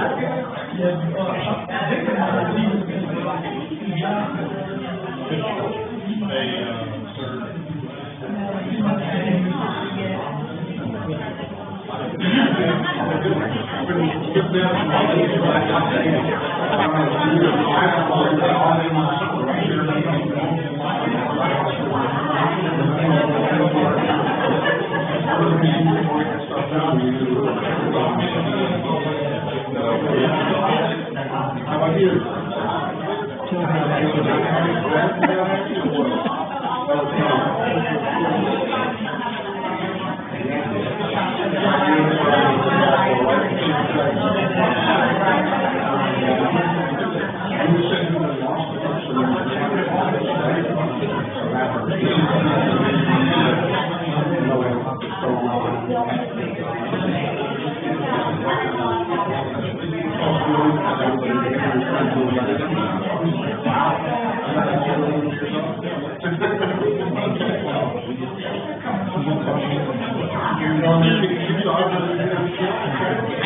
I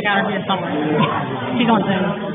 got her here somewhere. She's on Zoom.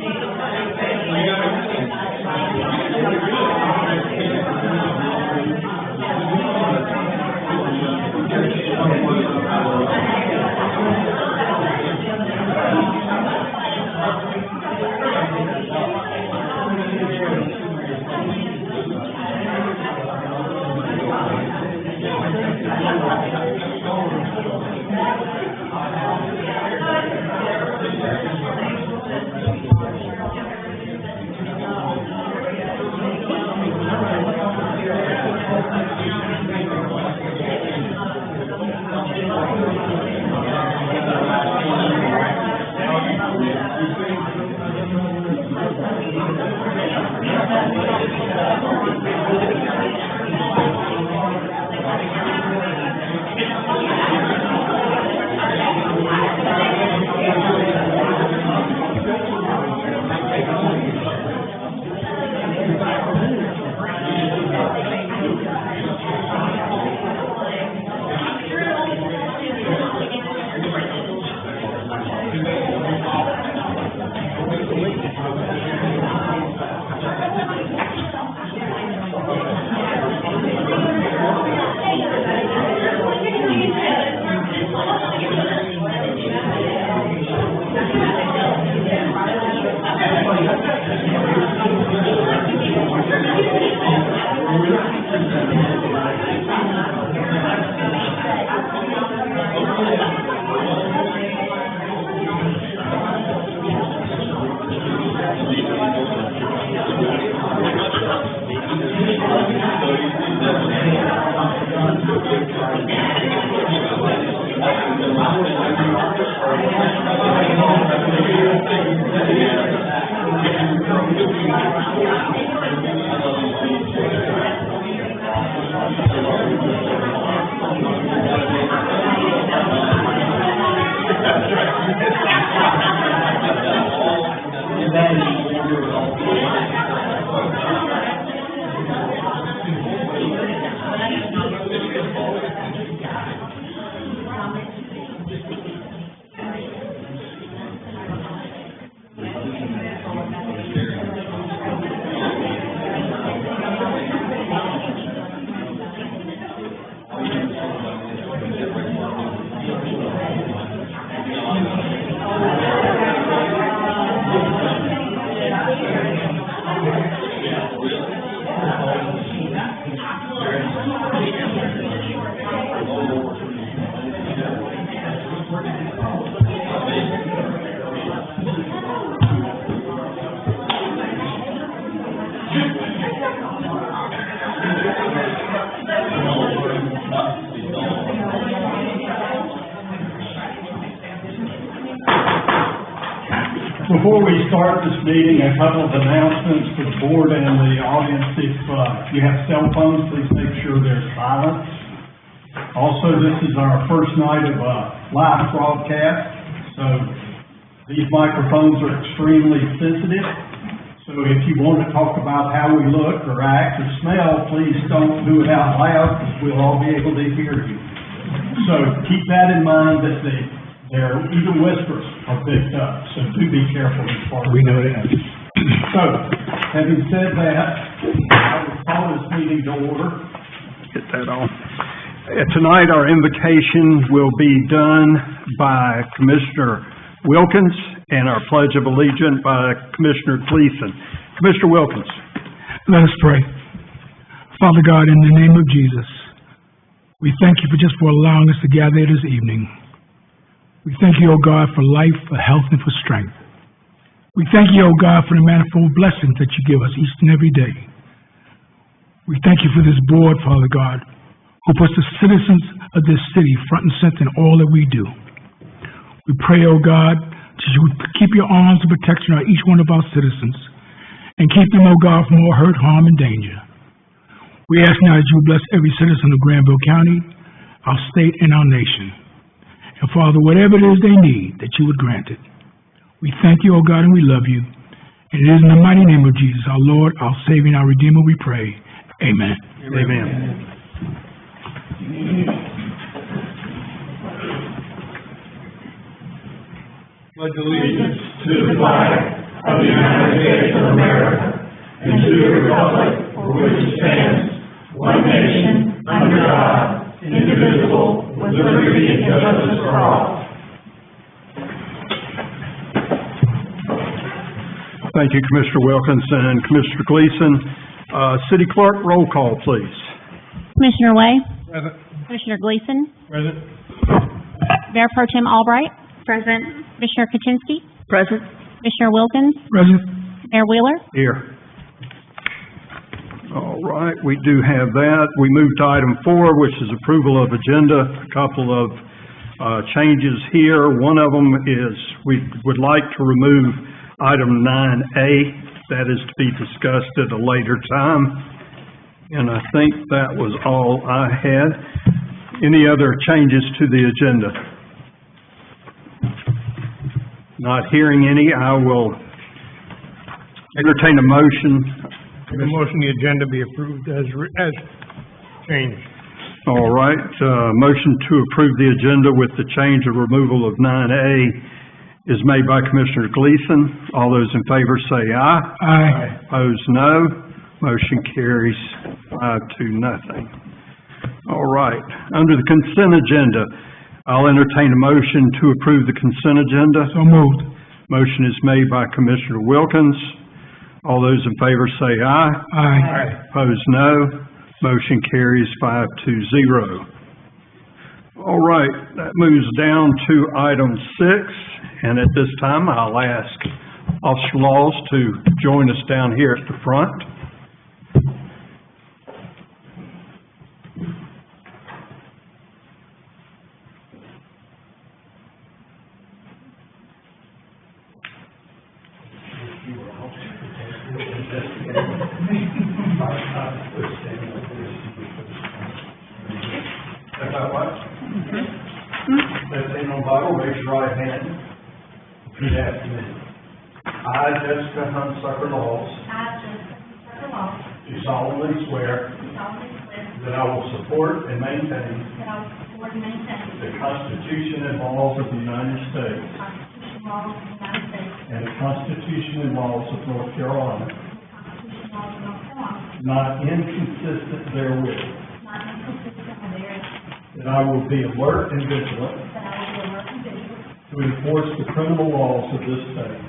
Before we start this meeting, a couple of announcements for the board and the audience. If you have cell phones, please make sure they're silent. Also, this is our first night of live broadcast, so these microphones are extremely sensitive. So if you want to talk about how we look or act or smell, please don't do it out loud because we'll all be able to hear you. So keep that in mind, that the Even whispers are picked up, so do be careful as far as. We know that. So, having said that, I will call this meeting to order. Get that on. Tonight, our invocation will be done by Commissioner Wilkins and our Pledge of Allegiance by Commissioner Gleason. Commissioner Wilkins. Let us pray. Father God, in the name of Jesus, we thank you for allowing us to gather here this evening. We thank you, O God, for life, for health, and for strength. We thank you, O God, for the manifold blessings that you give us each and every day. We thank you for this board, Father God, who puts the citizens of this city front and center in all that we do. We pray, O God, that you would keep your arms of protection on each one of our citizens and keep them, O God, from all hurt, harm, and danger. We ask now that you would bless every citizen of Granville County, our state, and our nation. And Father, whatever it is they need, that you would grant it. We thank you, O God, and we love you. And it is in the mighty name of Jesus, our Lord, our Savior, and our Redeemer, we pray. Amen. Amen. Pledge allegiance to the flag of the United States of America and to the republic for which it stands, one nation, under God, indivisible, with liberty and justice for all. Thank you, Commissioner Wilkins and Commissioner Gleason. City Clerk, roll call, please. Commissioner Way? Present. Commissioner Gleason? Present. Mayor Pro Tem Albright? Present. Commissioner Kaczynski? Present. Commissioner Wilkins? Present. Mayor Wheeler? Here. All right, we do have that. We move to item 4, which is approval of agenda. A couple of changes here. One of them is we would like to remove item 9A. That is to be discussed at a later time. And I think that was all I had. Any other changes to the agenda? Not hearing any, I will entertain a motion. The motion, the agenda be approved as changed. All right, motion to approve the agenda with the change of removal of 9A is made by Commissioner Gleason. All those in favor say aye. Aye. Opposed, no. Motion carries 5-0. All right, under the consent agenda, I'll entertain a motion to approve the consent agenda. So moved. Motion is made by Commissioner Wilkins. All those in favor say aye. Aye. Opposed, no. Motion carries 5-0. All right, that moves down to item 6, and at this time, I'll ask Officer Laws to join us down here at the front. Left hand on the Bible, raise your right hand. Repeat after me. I, Jessica Hunsucker Laws, do solemnly swear that I will support and maintain the Constitution and laws of the United States and the Constitution and laws of North Carolina, not inconsistent therewith, that I will be alert and vigilant to enforce the criminal laws of this state,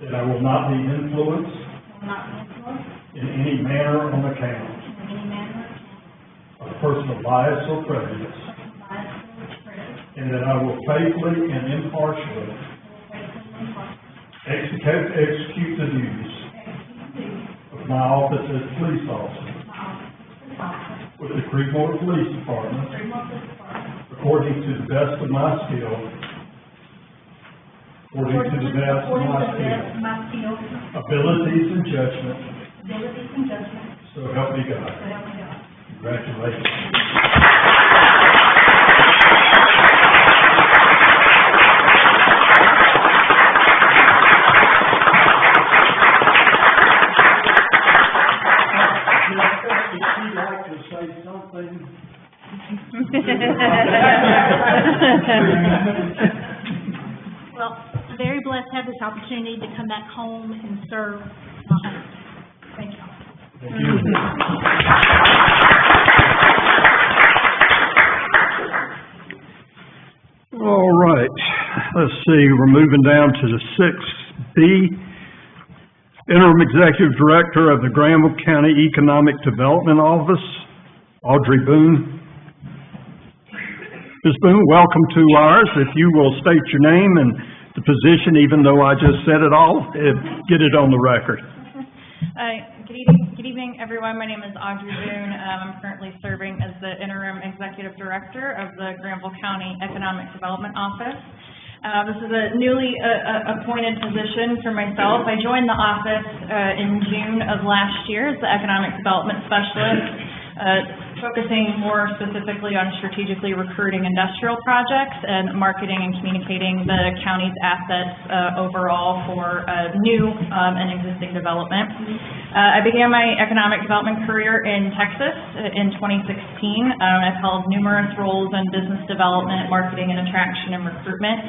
that I will not be influenced in any manner on account of personal bias or prejudice, and that I will faithfully and impartially execute the duties of my office as police officer with the CREEDMOOR Police Department according to the best of my skill, abilities and judgment, so help me God. Congratulations. very blessed to have this opportunity to come back home and serve my home. Thank you. Thank you. All right, let's see, we're moving down to the 6B. Interim Executive Director of the Granville County Economic Development Office, Audrey Boone. Ms. Boone, welcome to ours. If you will state your name and the position, even though I just said it all, get it on the record. Good evening, everyone. My name is Audrey Boone. I'm currently serving as the Interim Executive Director of the Granville County Economic Development Office. This is a newly appointed position for myself. I joined the office in June of last year as the Economic Development Specialist, focusing more specifically on strategically recruiting industrial projects and marketing and communicating the county's assets overall for new and existing development. I began my economic development career in Texas in 2016. I've held numerous roles in business development, marketing and attraction and recruitment,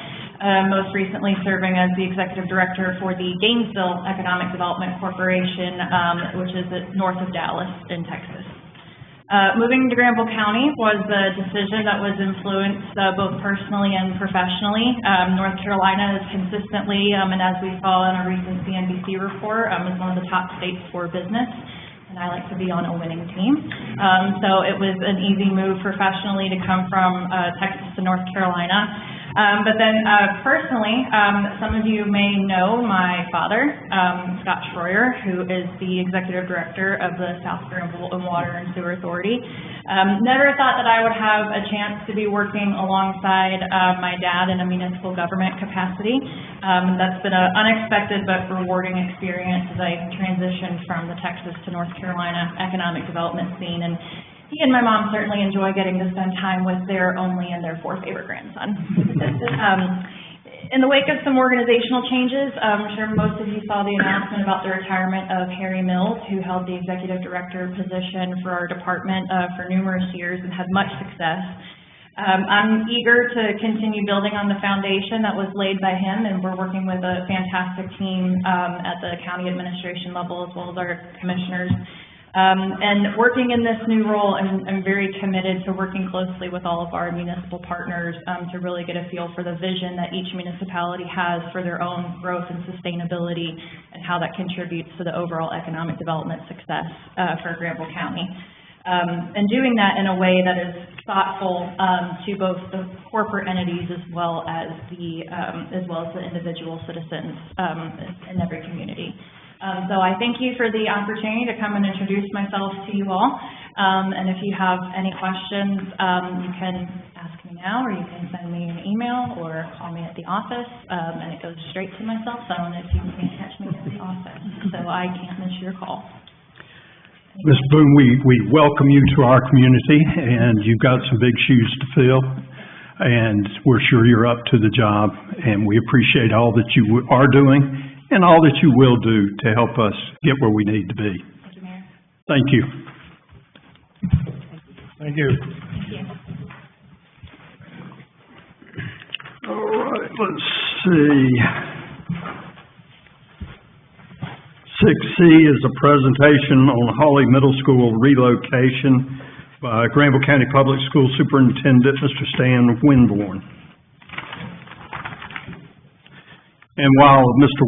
most recently serving as the Executive Director for the Gainesville Economic Development Corporation, which is north of Dallas in Texas. Moving to Granville County was a decision that was influenced both personally and professionally. North Carolina is consistently, and as we saw in a recent CNBC report, is one of the top states for business, and I like to be on a winning team. So it was an easy move professionally to come from Texas to North Carolina. But then personally, some of you may know my father, Scott Schroyer, who is the Executive Director of the South Granville Water and Sewer Authority. Never thought that I would have a chance to be working alongside my dad in a municipal government capacity. That's been an unexpected but rewarding experience as I transitioned from the Texas to North Carolina economic development scene. And he and my mom certainly enjoy getting to spend time with their only and their 4 favorite grandson. In the wake of some organizational changes, I'm sure most of you saw the announcement about the retirement of Harry Mills, who held the Executive Director position for our department for numerous years and had much success. I'm eager to continue building on the foundation that was laid by him, and we're working with a fantastic team at the county administration level as well as our commissioners. And working in this new role, I'm very committed to working closely with all of our municipal partners to really get a feel for the vision that each municipality has for their own growth and sustainability and how that contributes to the overall economic development success for Granville County. And doing that in a way that is thoughtful to both the corporate entities as well as the individual citizens in every community. So I thank you for the opportunity to come and introduce myself to you all. And if you have any questions, you can ask me now, or you can send me an email or call me at the office, and it goes straight to my cell phone if you can't catch me at the office, so I can't miss your call. Ms. Boone, we welcome you to our community, and you've got some big shoes to fill, and we're sure you're up to the job, and we appreciate all that you are doing and all that you will do to help us get where we need to be. Thank you, Mayor. Thank you. Thank you. Thank you. All right, let's see. 6C is a presentation on Hawley Middle School relocation by Granville County Public School Superintendent, Mr. Stan Winborn. And while Mr.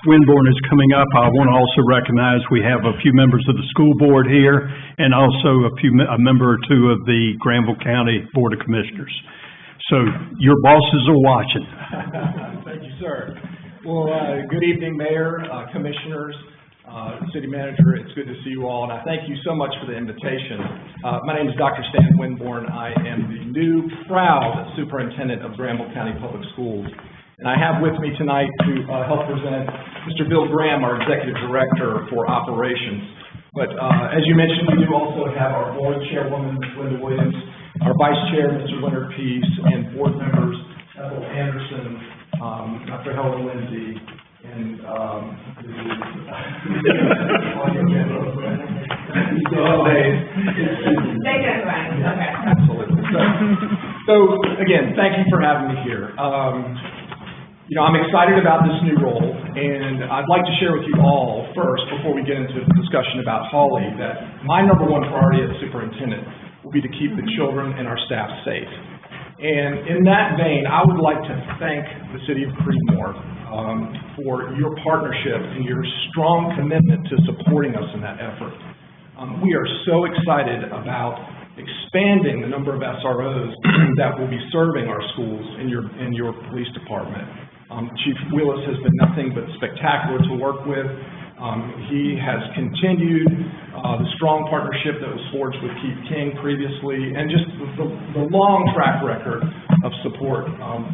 Winborn is coming up, I want to also recognize we have a few members of the school board here and also a member or two of the Granville County Board of Commissioners. So your bosses are watching. Thank you, sir. Well, good evening, Mayor, Commissioners, City Manager. It's good to see you all, and I thank you so much for the invitation. My name is Dr. Stan Winborn. I am the new, proud Superintendent of Granville County Public Schools. And I have with me tonight to help present Mr. Bill Graham, our Executive Director for Operations. But as you mentioned, we do also have our Board Chairwoman, Ms. Linda Williams, our Vice Chair, Mr. Leonard Peace, and Board Members, Ethel Anderson, Dr. Helen Lindsay, and Absolutely. So again, thank you for having me here. I'm excited about this new role, and I'd like to share with you all first, before we get into the discussion about Holly, that my number one priority as superintendent will be to keep the children and our staff safe. And in that vein, I would like to thank the City of Creedmoor for your partnership and your strong commitment to supporting us in that effort. We are so excited about expanding the number of SROs that will be serving our schools in your police department. Chief Willis has been nothing but spectacular to work with. He has continued the strong partnership that was forged with Keith King previously, and just the long track record of support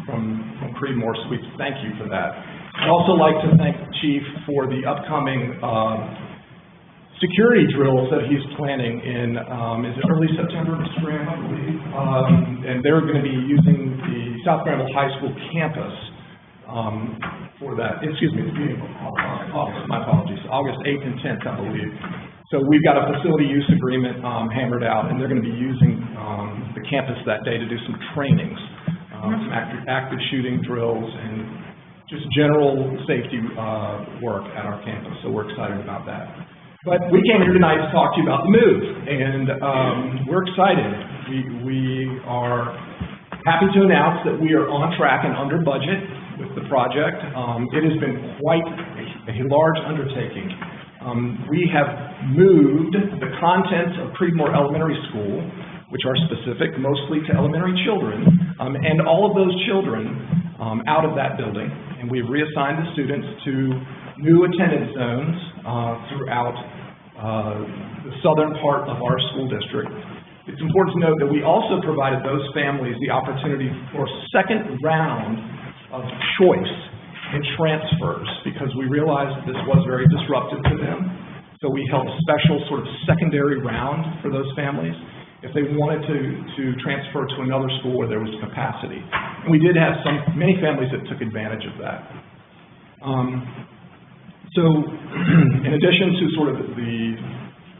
from Creedmoor, so we thank you for that. I'd also like to thank Chief for the upcoming security drills that he's planning in, is it early September, Mr. Graham, I believe? And they're going to be using the South Granville High School campus for that. Excuse me, August, my apologies, August 8th and 10th, I believe. So we've got a facility use agreement hammered out, and they're going to be using the campus that day to do some trainings, some active shooting drills, and just general safety work at our campus. So we're excited about that. But we came here tonight to talk to you about the move, and we're excited. We are happy to announce that we are on track and under budget with the project. It has been quite a large undertaking. We have moved the contents of Creedmoor Elementary School, which are specific mostly to elementary children, and all of those children out of that building, and we've reassigned the students to new attendance zones throughout the southern part of our school district. It's important to note that we also provided those families the opportunity for a second round of choice and transfers, because we realized that this was very disruptive to them. So we held a special sort of secondary round for those families if they wanted to transfer to another school where there was capacity. And we did have many families that took advantage of that. So in addition to sort of the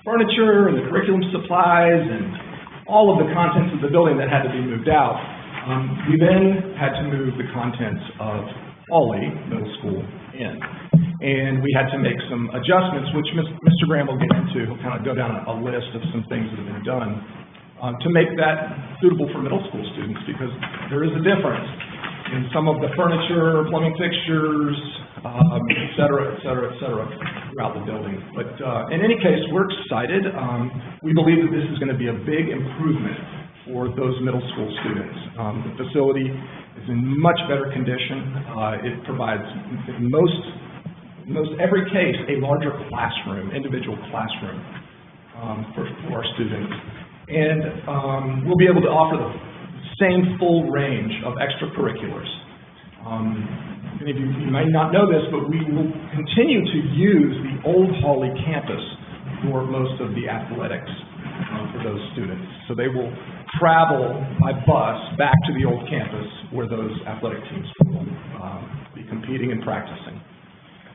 furniture and the curriculum supplies and all of the contents of the building that had to be moved out, we then had to move the contents of Holly Middle School in. And we had to make some adjustments, which Mr. Graham will get into. He'll kind of go down a list of some things that have been done to make that suitable for middle school students, because there is a difference in some of the furniture, plumbing fixtures, et cetera, throughout the building. But in any case, we're excited. We believe that this is going to be a big improvement for those middle school students. The facility is in much better condition. It provides, in most every case, a larger classroom, individual classroom for our students. And we'll be able to offer the same full range of extracurriculars. Many of you may not know this, but we will continue to use the old Hawley campus for most of the athletics for those students. So they will travel by bus back to the old campus where those athletic teams will be competing and practicing.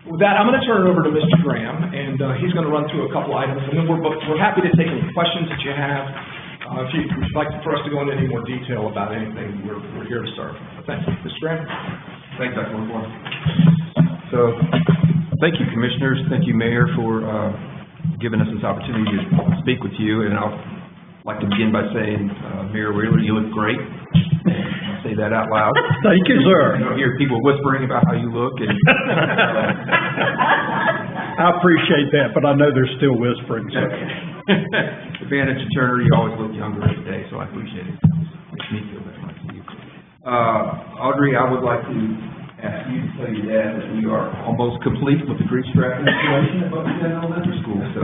With that, I'm going to turn it over to Mr. Graham, and he's going to run through a couple items, and then we're happy to take any questions that you have. If you'd like for us to go into any more detail about anything, we're here to serve. Thank you. Mr. Graham? Thanks, Dr. Winborn. So, thank you, Commissioners. Thank you, Mayor, for giving us this opportunity to speak with you. And I'll like to begin by saying, Mayor Wheeler, you look great. I'll say that out loud. Thank you, sir. You don't hear people whispering about how you look. And, I appreciate that, but I know they're still whispering. So. Advantage to Turner, you always look younger every day, so I appreciate it. Makes me feel better like you. Audrey, I would like to ask you to tell your dad that we are almost complete with the grease trap installation at Buckington Elementary School. So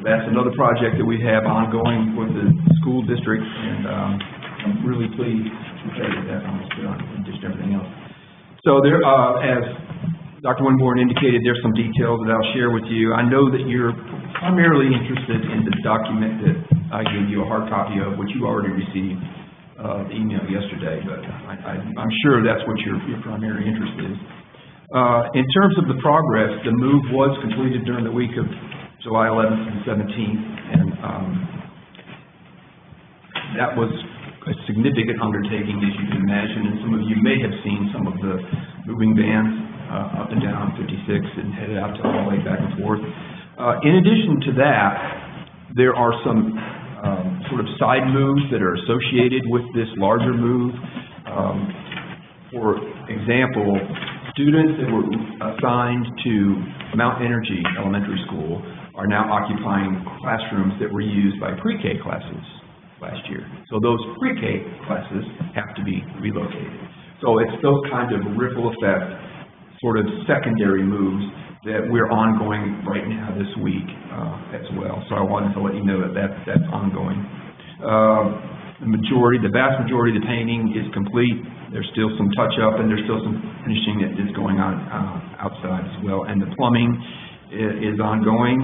that's another project that we have ongoing with the school district, and I'm really pleased to say that that's almost done, and just everything else. So there, as Dr. Winborn indicated, there's some details that I'll share with you. I know that you're primarily interested in the document that I gave you a hard copy of, which you already received the email yesterday, but I'm sure that's what your primary interest is. In terms of the progress, the move was completed during the week of July 11th and 17th, and that was a significant undertaking, as you can imagine, and some of you may have seen some of the moving vans up and down 56 and headed out to Raleigh back and forth. In addition to that, there are some sort of side moves that are associated with this larger move. For example, students that were assigned to Mount Energy Elementary School are now occupying classrooms that were used by pre-K classes last year. So those pre-K classes have to be relocated. So it's those kinds of ripple effect, sort of secondary moves that we're ongoing right now this week as well. So I wanted to let you know that that's ongoing. The vast majority of the painting is complete. There's still some touch-up and there's still some finishing that is going on outside as well. And the plumbing is ongoing.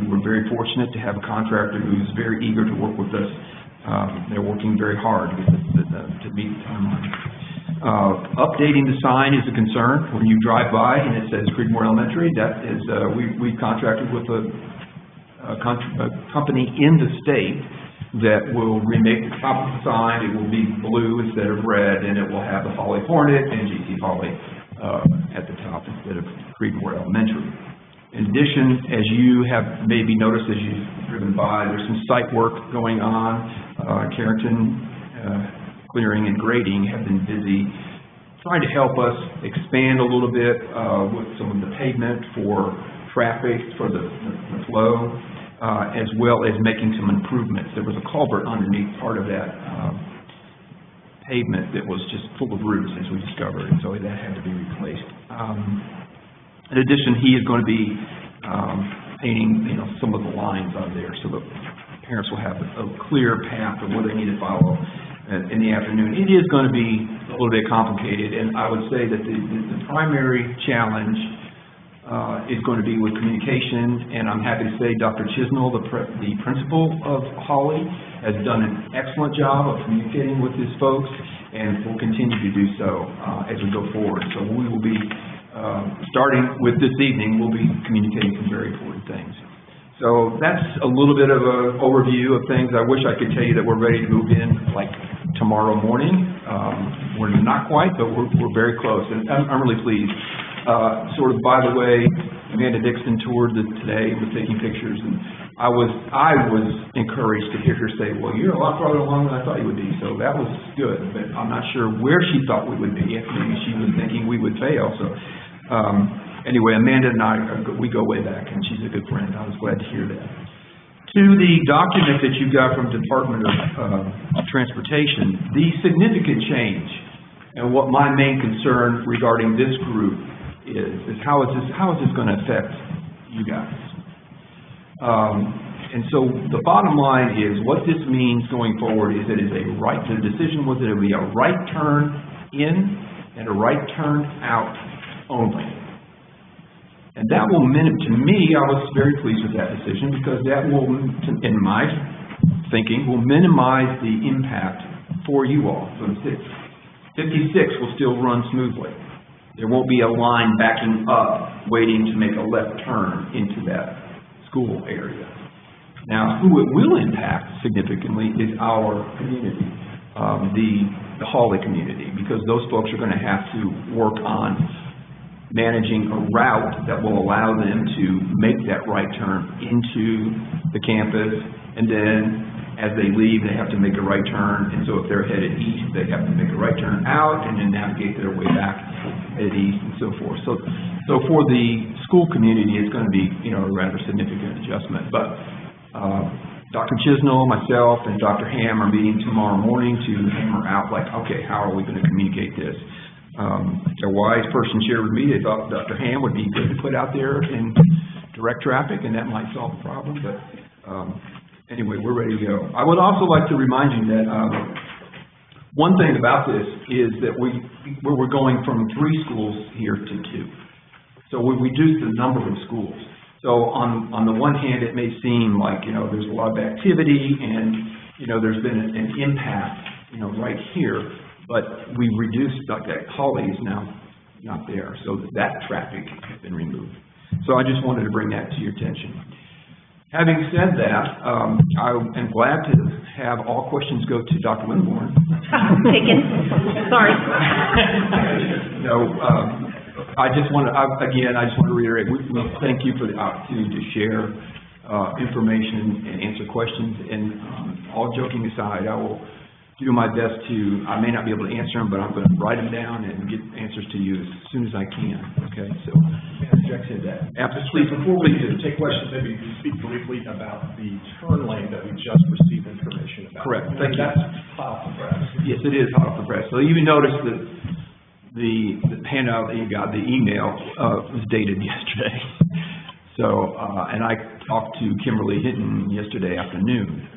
We were very fortunate to have a contractor who's very eager to work with us. They're working very hard to meet the timeline. Updating the sign is a concern. When you drive by and it says CREEDMOOR Elementary, that is, we've contracted with a company in the state that will remake the top of the sign. It will be blue instead of red, and it will have the Folly Hornet and GT Folly at the top instead of CREEDMOOR Elementary. In addition, as you have maybe noticed as you've driven by, there's some site work going on. Carrington Clearing and Grading have been busy trying to help us expand a little bit with some of the pavement for traffic, for the flow, as well as making some improvements. There was a culvert underneath part of that pavement that was just full of roots, as we discovered, and so that had to be replaced. In addition, he is going to be painting, some of the lines on there, so the parents will have a clear path of what they need to follow in the afternoon. It is going to be a little bit complicated, and I would say that the primary challenge is going to be with communication, and I'm happy to say Dr. Chisnell, the principal of Holly, has done an excellent job of communicating with his folks, and will continue to do so as we go forward. So we will be, starting with this evening, we'll be communicating some very important things. So that's a little bit of an overview of things. I wish I could tell you that we're ready to move in like tomorrow morning. We're not quite, but we're very close, and I'm really pleased. Sort of by the way, Amanda Dixon toured today and was taking pictures, and I was encouraged to hear her say, well, you're a lot farther along than I thought you would be, so that was good, but I'm not sure where she thought we would be. Maybe she was thinking we would fail, so anyway, Amanda and I, we go way back, and she's a good friend. I was glad to hear that. To the document that you got from Department of Transportation, the significant change, and what my main concern regarding this group is how is this going to affect you guys? And so the bottom line is what this means going forward is that the decision was that it would be a right turn in and a right turn out only. And that will, to me, I was very pleased with that decision because that will, in my thinking, will minimize the impact for you all. So 56 will still run smoothly. There won't be a line backing up waiting to make a left turn into that school area. Now, who it will impact significantly is our community, the Hawley community, because those folks are going to have to work on managing a route that will allow them to make that right turn into the campus, and then as they leave, they have to make a right turn, and so if they're headed east, they have to make a right turn out and then navigate their way back headed east and so forth. So for the school community, it's going to be, a rather significant adjustment. But Dr. Chisnell, myself, and Dr. Ham are meeting tomorrow morning to hammer out, okay, how are we going to communicate this? A wise person shared with me, they thought Dr. Ham would be good to put out there in direct traffic, and that might solve the problem, but anyway, we're ready to go. I would also like to remind you that one thing about this is that we're going from 3 schools here to 2. So we reduced the number of schools. So on the one hand, it may seem like, there's a lot of activity and, there's been an impact, right here, but we reduced, like that Holly is now not there, so that traffic has been removed. So I just wanted to bring that to your attention. Having said that, I am glad to have all questions go to Dr. Winborn. Taken. Sorry. No, I just want to reiterate, we thank you for the opportunity to share information and answer questions. And all joking aside, I will do my best I may not be able to answer them, but I'm going to write them down and get answers to you as soon as I can, okay? So, Interject into that. absolutely. Before we take questions, maybe you speak briefly about the turn lane that we just received information about. Correct. Thank you. That's hot off the press. Yes, it is hot off the press. So you notice that the handout that you got, the email, was dated yesterday. So, and I talked to Kimberly Hinton yesterday afternoon,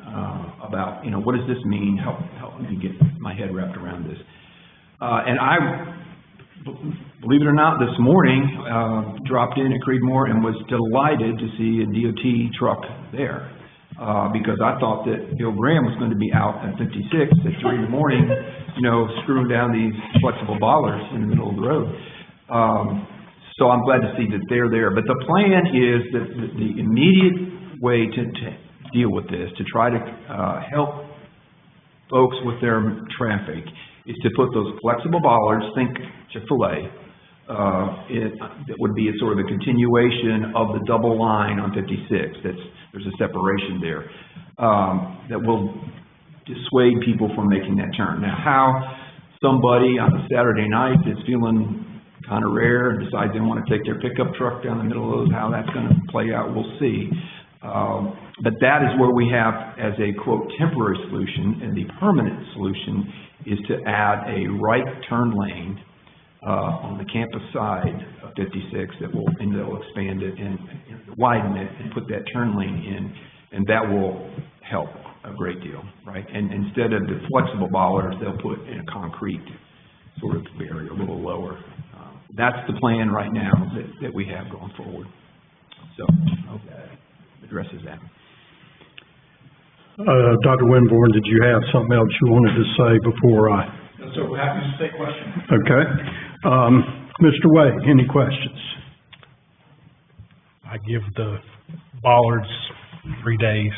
about, what does this mean? Help me get my head wrapped around this. And I, believe it or not, this morning, dropped in at CREEDMOOR and was delighted to see a DOT truck there. Because I thought that Bill Graham was going to be out at 56 at 3 in the morning, screwing down these flexible bollards in the middle of the road. So I'm glad to see that they're there. But the plan is that the immediate way to deal with this, to try to help folks with their traffic, is to put those flexible bollards, think Chick-fil-A, that would be a sort of a continuation of the double line on 56. There's a separation there that will dissuade people from making that turn. Now, how somebody on a Saturday night that's feeling kind of rare and decides they want to take their pickup truck down the middle of those, how that's going to play out, we'll see. But that is where we have, as a, quote, temporary solution, and the permanent solution is to add a right turn lane on the campus side of 56 and they'll expand it and widen it and put that turn lane in, and that will help a great deal, right? And instead of the flexible bollards, they'll put in a concrete sort of barrier a little lower. That's the plan right now that we have going forward. So I hope that addresses that. Dr. Winborn, did you have something else you wanted to say before I? No, sir, we're happy to take questions. Okay. Mr. Way, any questions? I give the bollards 3 days.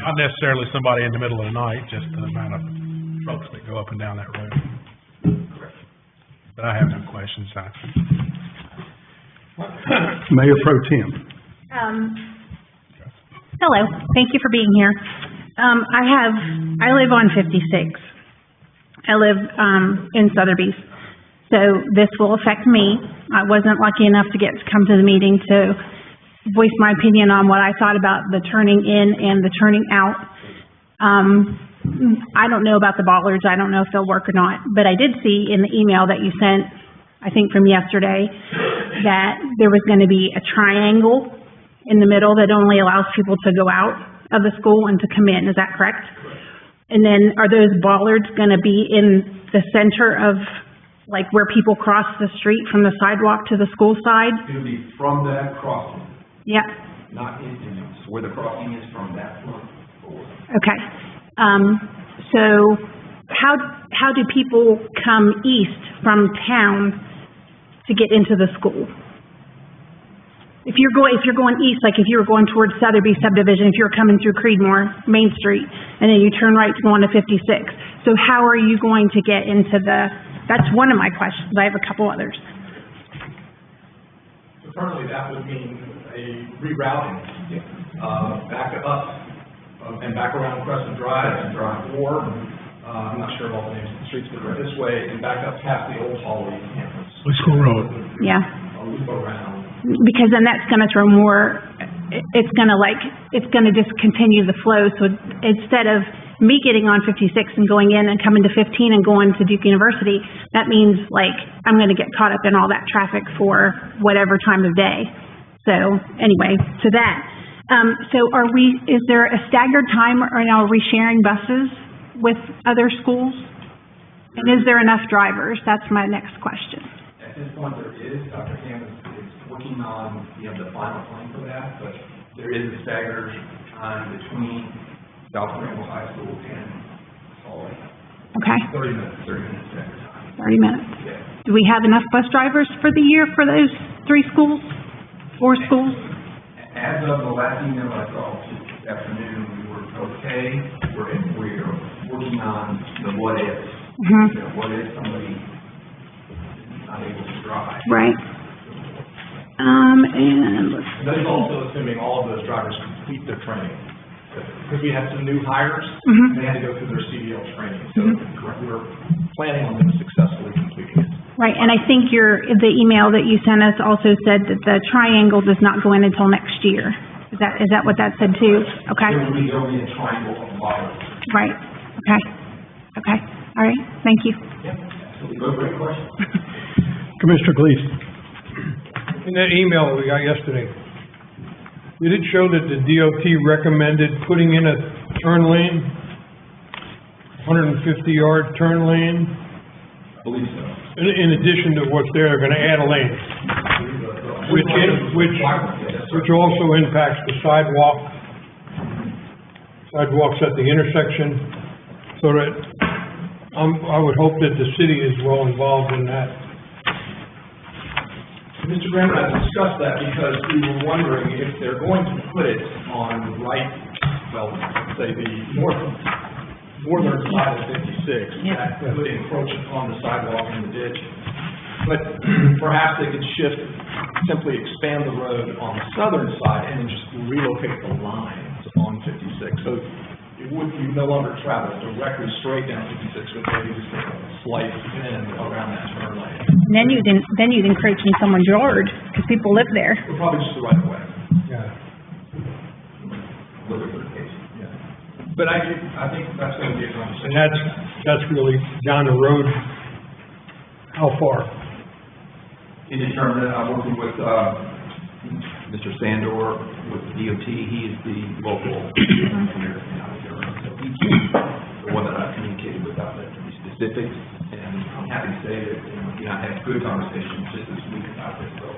Not necessarily somebody in the middle of the night, just the amount of folks that go up and down that road. But I have no questions. Mayor Pro Tem. Hello, thank you for being here. I live on 56. I live in Sotheby's. So this will affect me. I wasn't lucky enough to come to the meeting to voice my opinion on what I thought about the turning in and the turning out. I don't know about the bollards. I don't know if they'll work or not. But I did see in the email that you sent, I think from yesterday, that there was going to be a triangle in the middle that only allows people to go out of the school and to come in. Is that correct? And then are those bollards going to be in the center of, like, where people cross the street from the sidewalk to the school side? It'll be from that crossing. Yeah. Not in, where the crossing is from that front forward. Okay. So how do people come east from town to get into the school? If you're going east, like if you were going towards Sotheby subdivision, if you were coming through Creedmoor, Main Street, and then you turn right to go on to 56. So how are you going to get into that's one of my questions. I have a couple others. So currently that would mean a rerouting, back up and back around Crescent Drive, or I'm not sure of all the names of the streets, but this way and back up past the old Holly campus. School Road. Yeah. A loop around. Because then that's going to throw more, it's going to just continue the flow. So instead of me getting on 56 and going in and coming to 15 and going to Duke University, that means like I'm going to get caught up in all that traffic for whatever time of day. So anyway, to that. So is there a staggered time, or are we sharing buses with other schools? And is there enough drivers? That's my next question. At this point, there is. Dr. Hammond is working on, the final plan for that, but there is a staggered time between South Granville High School and Holly. Okay. 30 minutes staggered time. 30 minutes. Yeah. Do we have enough bus drivers for the year for those 3 schools, 4 schools? As of the last email I saw this afternoon, we were okay, we're working on the what ifs. You know, what if somebody is not able to drive? Right. And let's That is also assuming all of those drivers complete their training. Because we had some new hires, they had to go through their CDL training. So we're planning on them successfully completing it. Right, and I think the email that you sent us also said that the triangle does not go in until next year. Is that what that said too? Okay. There will be only a triangle of bottom. Right, okay, all right, thank you. Great question. Commissioner Gleason. In that email that we got yesterday, did it show that the DOT recommended putting in a turn lane, 150-yard turn lane? I believe so. In addition to what's there, they're gonna add a lane, which also impacts the sidewalks at the intersection, so that, I would hope that the city is well involved in that. Mr. Graham and I discussed that because we were wondering if they're going to put it on the northern side of 56, that would encroach upon the sidewalk and the ditch. But perhaps they could simply expand the road on the southern side and then just relocate the lines on 56. So you no longer travel directly straight down 56, but maybe just take a slight bend around that turn lane. And then you'd encroach in someone's yard, because people live there. We're probably just the right way. Yeah. But I think that's going to be a conversation. And that's really down the road, how far? Indeterminate, I'm working with, Mr. Sandor with the DOT, he is the local engineer out here. So he's the one that I've communicated with about the specifics, and I'm happy to say that, I had good conversations just this week about this, so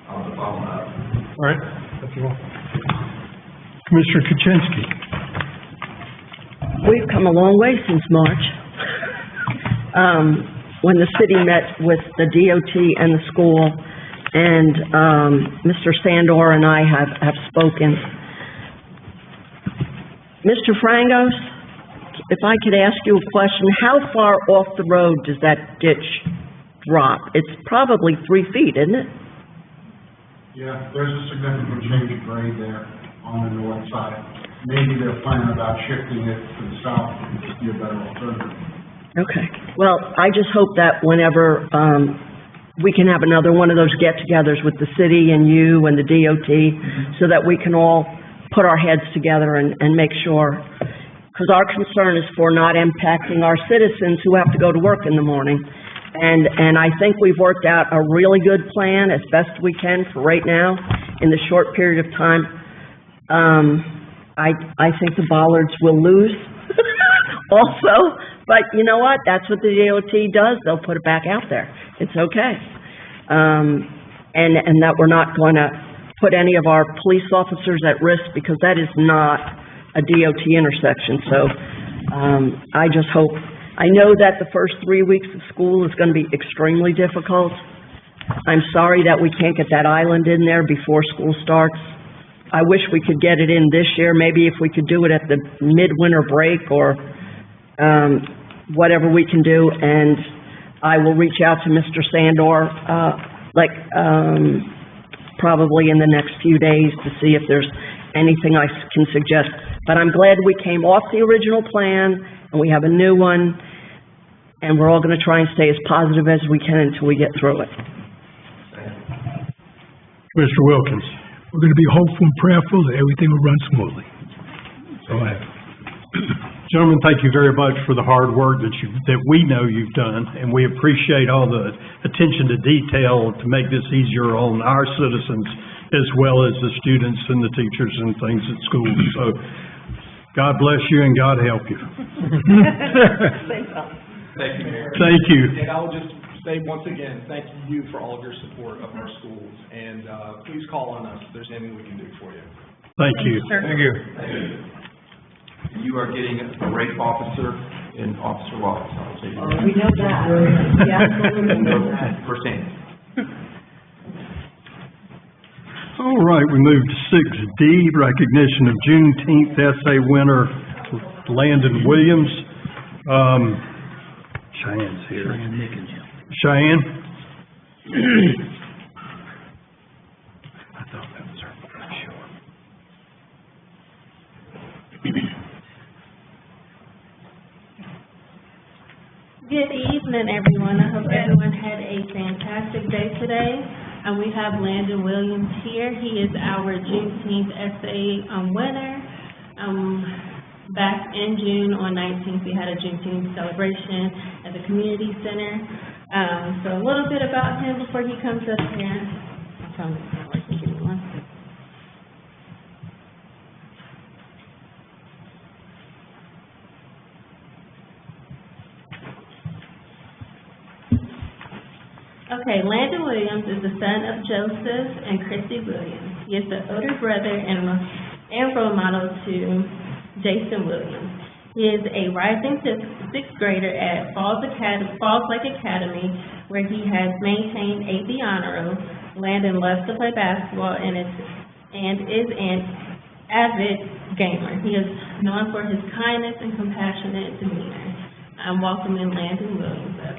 I'll be following up. All right, that's all. Commissioner Kuczynski. We've come a long way since March. When the city met with the DOT and the school, and Mr. Sandor and I have spoken. Mr. Frangos, if I could ask you a question, how far off the road does that ditch drop? It's probably 3 feet, isn't it? Yeah, there's a significant change of grade there on the north side. Maybe they're planning about shifting it to the south to be a better alternative. Okay. Well, I just hope that whenever we can have another one of those get-togethers with the city and you and the DOT, so that we can all put our heads together and make sure, because our concern is for not impacting our citizens who have to go to work in the morning. And I think we've worked out a really good plan as best we can for right now in the short period of time. I think the bollards will lose also, but you know what? That's what the DOT does. They'll put it back out there. It's okay. And that we're not going to put any of our police officers at risk, because that is not a DOT intersection. So I just hope, I know that the first 3 weeks of school is going to be extremely difficult. I'm sorry that we can't get that island in there before school starts. I wish we could get it in this year, maybe if we could do it at the midwinter break or whatever we can do. And I will reach out to Mr. Sandor, probably in the next few days to see if there's anything I can suggest. But I'm glad we came off the original plan and we have a new one, and we're all going to try and stay as positive as we can until we get through it. Mr. Wilkins. We're going to be hopeful and prayerful that everything will run smoothly. So Gentlemen, thank you very much for the hard work that we know you've done, and we appreciate all the attention to detail to make this easier on our citizens as well as the students and the teachers and things at school. So God bless you and God help you. Thank you, Mayor. Thank you. And I will just say once again, thank you for all of your support of our schools, and please call on us if there's anything we can do for you. Thank you. Thank you. You are getting a great officer in Officer Wallace, I'll tell you that. We know that. Yeah, absolutely know that. Firsthand. All right, we move to 6D, recognition of Juneteenth essay winner Landon Williams. Cheyenne's here. Cheyenne? I thought that was her. Sure. Good evening, everyone. I hope everyone had a fantastic day today. We have Landon Williams here. He is our Juneteenth essay winner. Back in June on 19th, we had a Juneteenth celebration at the community center. So a little bit about him before he comes up here. My phone is not working. Give me one second. Okay, Landon Williams is the son of Joseph and Christy Williams. He is the older brother and role model to Jason Williams. He is a rising sixth grader at Falls Lake Academy, where he has maintained a B honor roll. Landon loves to play basketball and is an avid gamer. He is known for his kindness and compassionate demeanor. I'm welcoming Landon Williams up.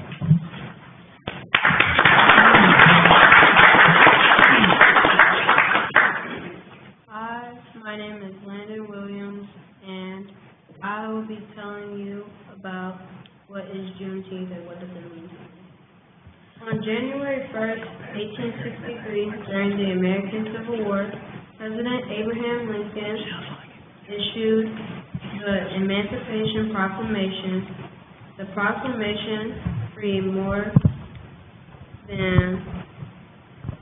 Hi, my name is Landon Williams, and I will be telling you about what is Juneteenth and what does it mean to me. On January 1st, 1863, during the American Civil War, President Abraham Lincoln issued the Emancipation Proclamation. The proclamation freed more than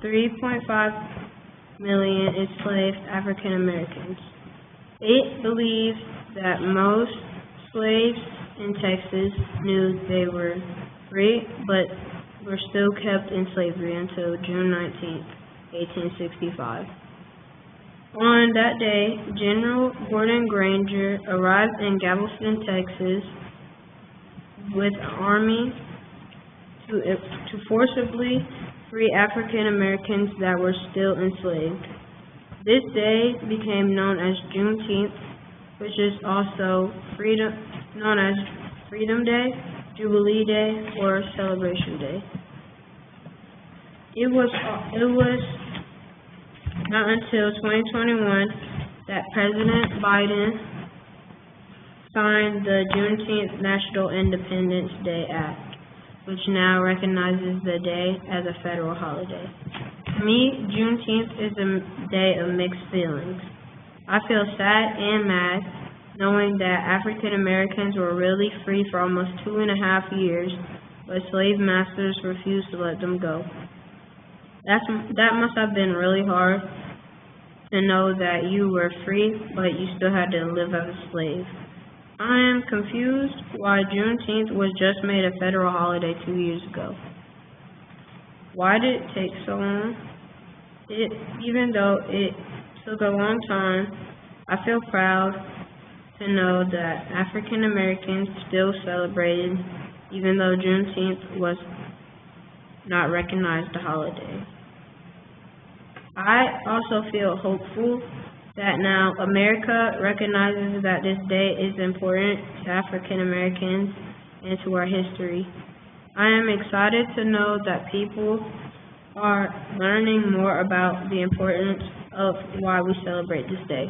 3.5 million enslaved African Americans. It believes that most slaves in Texas knew they were free, but were still kept in slavery until June 19, 1865. On that day, General Gordon Granger arrived in Galveston, Texas, with an army to forcibly free African Americans that were still enslaved. This day became known as Juneteenth, which is also known as Freedom Day, Jubilee Day, or Celebration Day. It was not until 2021 that President Biden signed the Juneteenth National Independence Day Act, which now recognizes the day as a federal holiday. To me, Juneteenth is a day of mixed feelings. I feel sad and mad knowing that African Americans were really free for almost 2.5 years, but slave masters refused to let them go. That must have been really hard to know that you were free, but you still had to live as a slave. I am confused why Juneteenth was just made a federal holiday 2 years ago. Why did it take so long? Even though it took a long time, I feel proud to know that African Americans still celebrated, even though Juneteenth was not recognized a holiday. I also feel hopeful that now America recognizes that this day is important to African Americans and to our history. I am excited to know that people are learning more about the importance of why we celebrate this day.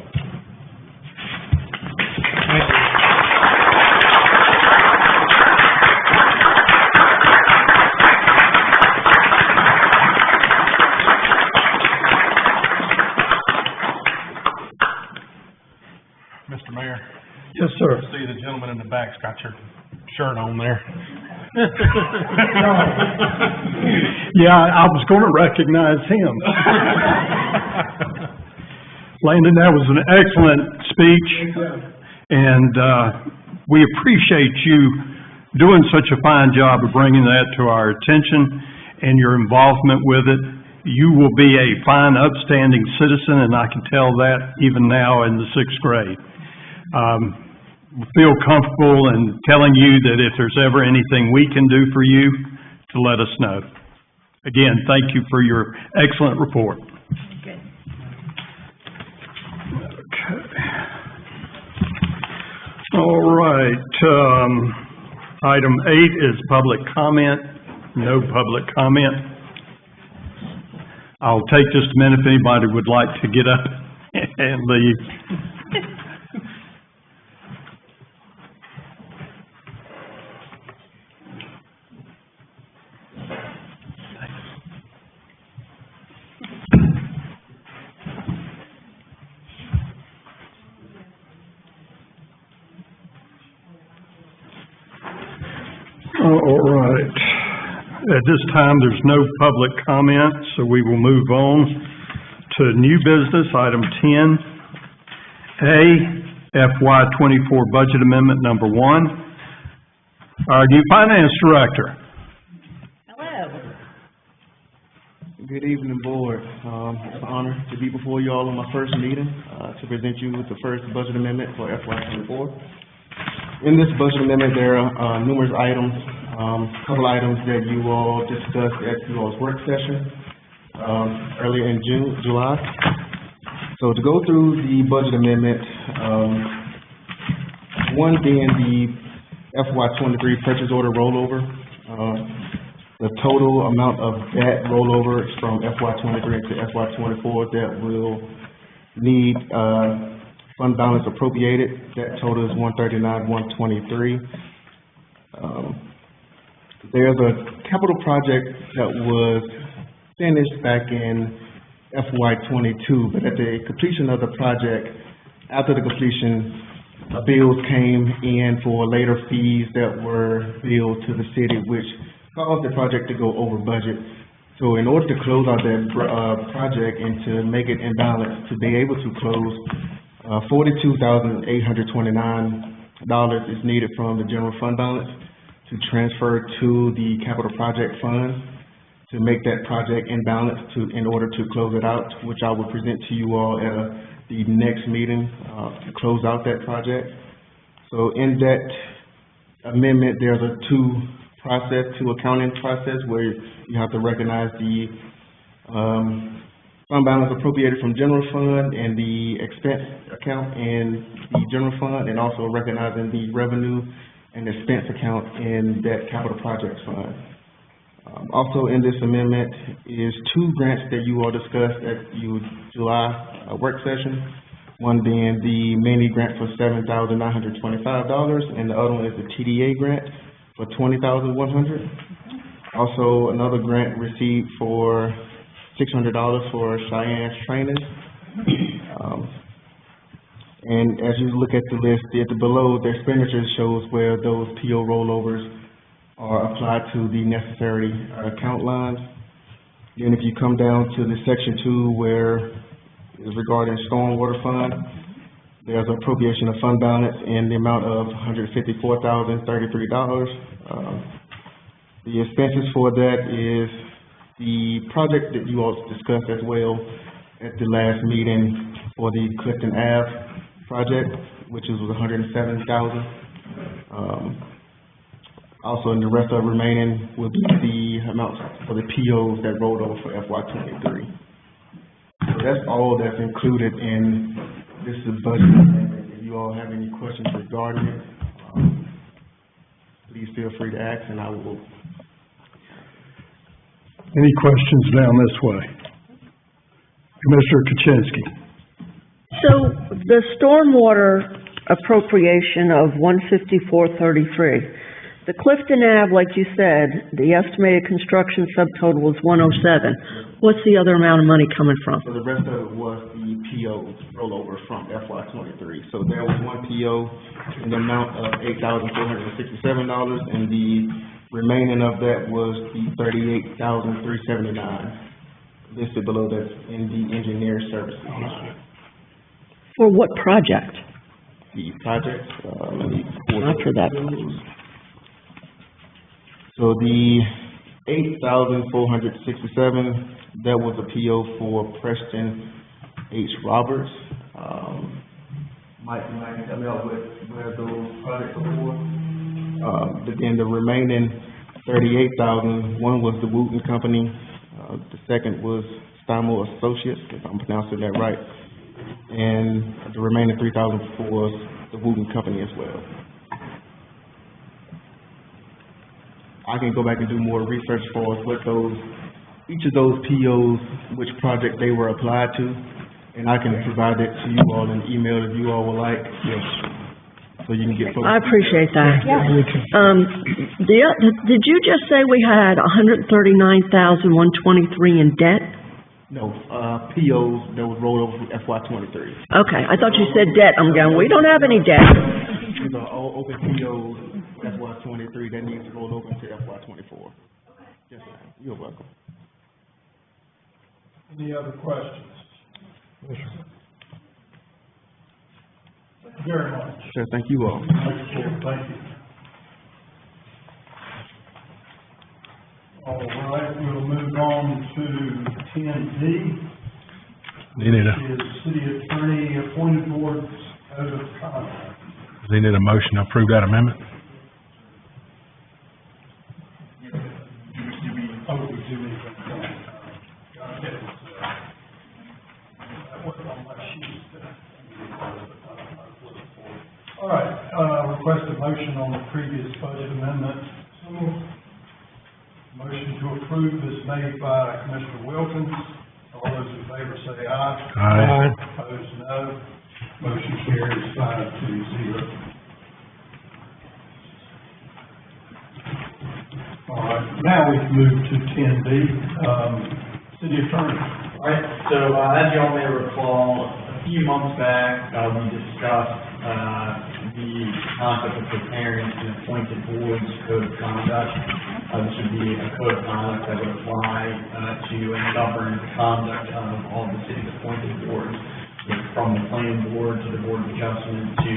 Mr. Mayor? Yes, sir. I see the gentleman in the back's got your shirt on there. Yeah, I was going to recognize him. Landon, that was an excellent speech, and we appreciate you doing such a fine job of bringing that to our attention and your involvement with it. You will be a fine, upstanding citizen, and I can tell that even now in the 6th grade. Feel comfortable in telling you that if there's ever anything we can do for you, to let us know. Again, thank you for your excellent report. Good. All right, item 8 is public comment. No public comment. I'll take just a minute if anybody would like to get up and leave. All right. At this time, there's no public comment, so we will move on to new business, item 10A, FY '24 Budget Amendment Number 1. Our new Finance Director. Hello. Good evening, Board. It's an honor to be before you all on my first meeting, to present you with the first budget amendment for FY '24. In this budget amendment, there are numerous items, a couple items that you all discussed at you all's work session earlier in July. So to go through the budget amendment, one being the FY '23 purchase order rollover. The total amount of that rollover from FY '23 into FY '24 that will need fund balance appropriated, that total is $139,123. There's a capital project that was finished back in FY '22, but at the completion of the project, after the completion, bills came in for later fees that were billed to the city, which caused the project to go over budget. So in order to close out that project and to make it in balance, to be able to close, $42,829 is needed from the general fund balance to transfer to the capital project fund to make that project in balance in order to close it out, which I will present to you all at the next meeting to close out that project. So in that amendment, there's a two accounting process where you have to recognize the fund balance appropriated from general fund and the expense account in the general fund, and also recognizing the revenue and expense account in that capital projects fund. Also in this amendment is two grants that you all discussed at your July work session. One being the mini grant for $7,925, and the other one is the TDA grant for $20,100. Also, another grant received for $600 for Cheyenne's training. And as you look at the list, below the expenditures shows where those PO rollovers are applied to the necessary account lines. Then if you come down to the section 2 where is regarding stormwater fund, there's appropriation of fund balance in the amount of $154,033. The expenses for that is the project that you all discussed as well at the last meeting for the Clifton Ave project, which was $107,000. Also, and the rest of the remaining will be the amounts for the POs that rolled over for FY '23. So that's all that's included in this budget. If you all have any questions regarding it, please feel free to ask, and I will. Any questions down this way? Commissioner Kuczynski. So the stormwater appropriation of $154.33, the Clifton Ave, like you said, the estimated construction subtotal was $107. What's the other amount of money coming from? So the rest of it was the PO rollover from FY '23. So there was one PO in the amount of $8,467, and the remaining of that was the $38,379 listed below that's in the engineer services line. For what project? The project, let me pull Not for that. So the $8,467, that was a PO for Preston H. Roberts. Mike, help me out with where those projects are for. But then the remaining $38,000, one was the Wooten Company, the second was Stamo Associates, if I'm pronouncing that right, and the remaining $3,000 for the Wooten Company as well. I can go back and do more research for us what each of those POs, which project they were applied to, and I can provide it to you all in email if you all would like. Yes. So you can get folks. I appreciate that. Did you just say we had $139,123 in debt? No, POs that was rolled over from FY '23. Okay, I thought you said debt. I'm going, we don't have any debt. These are all open POs, FY '23, that needs to roll over to FY '24. Yes, ma'am. You're welcome. Any other questions? Thank you very much. Sure, thank you all. Thank you. All right, we'll move on to 10D. You need a, Is city attorney appointed board's code of conduct. they need a motion to approve that amendment? Oh, we do need that. All right, request a motion on the previous budget amendment. Motion to approve is made by Commissioner Wilkins. All those in favor say aye. Aye. Opposed, no. Motion carries 5-0. All right, now we can move to 10B. City Attorney. All right, so as you all may recall, a few months back, we discussed the concept of preparing an appointed board's code of conduct. This would be a code of conduct that would apply to and govern the conduct of all the city's appointed boards, from the planning board to the board of adjustment to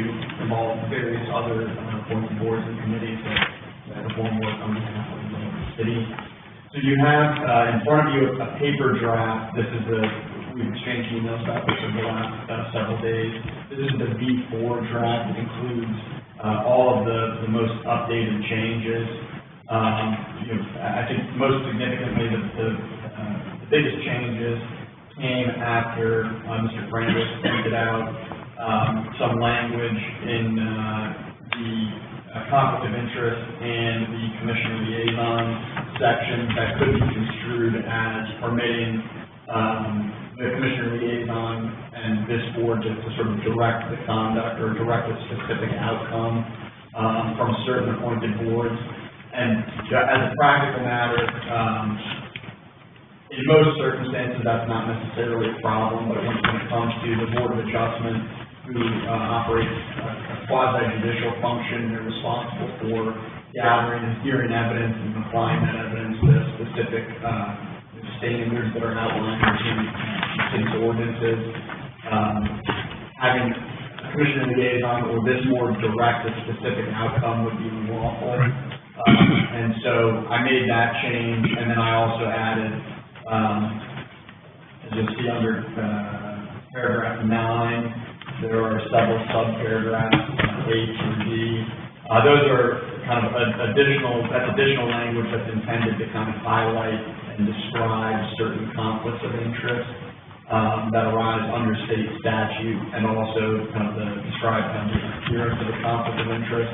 involve various other appointed boards and committees that perform work on behalf of the city. So you have in front of you a paper draft. This is we've exchanged emails about this over the last several days. This is the V4 draft. It includes all of the most updated changes. I think most significantly, the biggest changes came after Mr. Francis pointed out some language in the conflict of interest and the commissioner liaison section that could be construed as permitting the commissioner liaison and this board to sort of direct the conduct or direct a specific outcome from certain appointed boards. And as a practical matter, in most circumstances, that's not necessarily a problem, but when it comes to the Board of Adjustment, who operates a quasi-judicial function, they're responsible for gathering and hearing evidence and applying that evidence to specific standards that are outlined in city's ordinances. Having a commissioner liaison or this board direct a specific outcome would be unlawful. And so I made that change, and then I also added, as you'll see under paragraph 9, there are several subparagraphs, A through D. Those are kind of additional language that's intended to kind of highlight and describe certain conflicts of interest that arise under state statute, and also kind of describe kind of the appearance of a conflict of interest.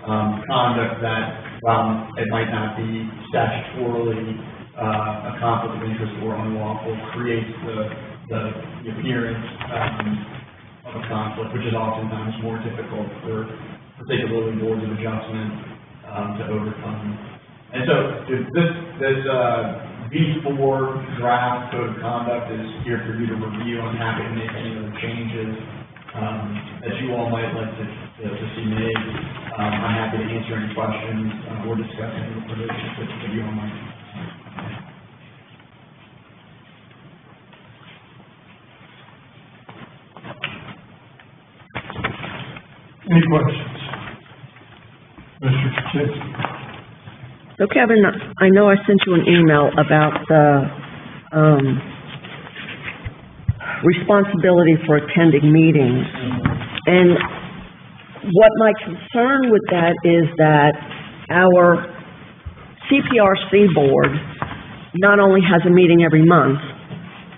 Conduct that, while it might not be statutorily a conflict of interest or unlawful, creates the appearance of a conflict, which is oftentimes more difficult for particularly boards of adjustment to overcome. And so this V4 draft code of conduct is here for you to review. I'm happy to make any other changes that you all might like to see made. I'm happy to answer any questions or discuss any of the provisions that you all might. Any questions? Mr. Chachinsky. So Kevin, I know I sent you an email about the responsibility for attending meetings. And what my concern with that is that our CPRC board not only has a meeting every month,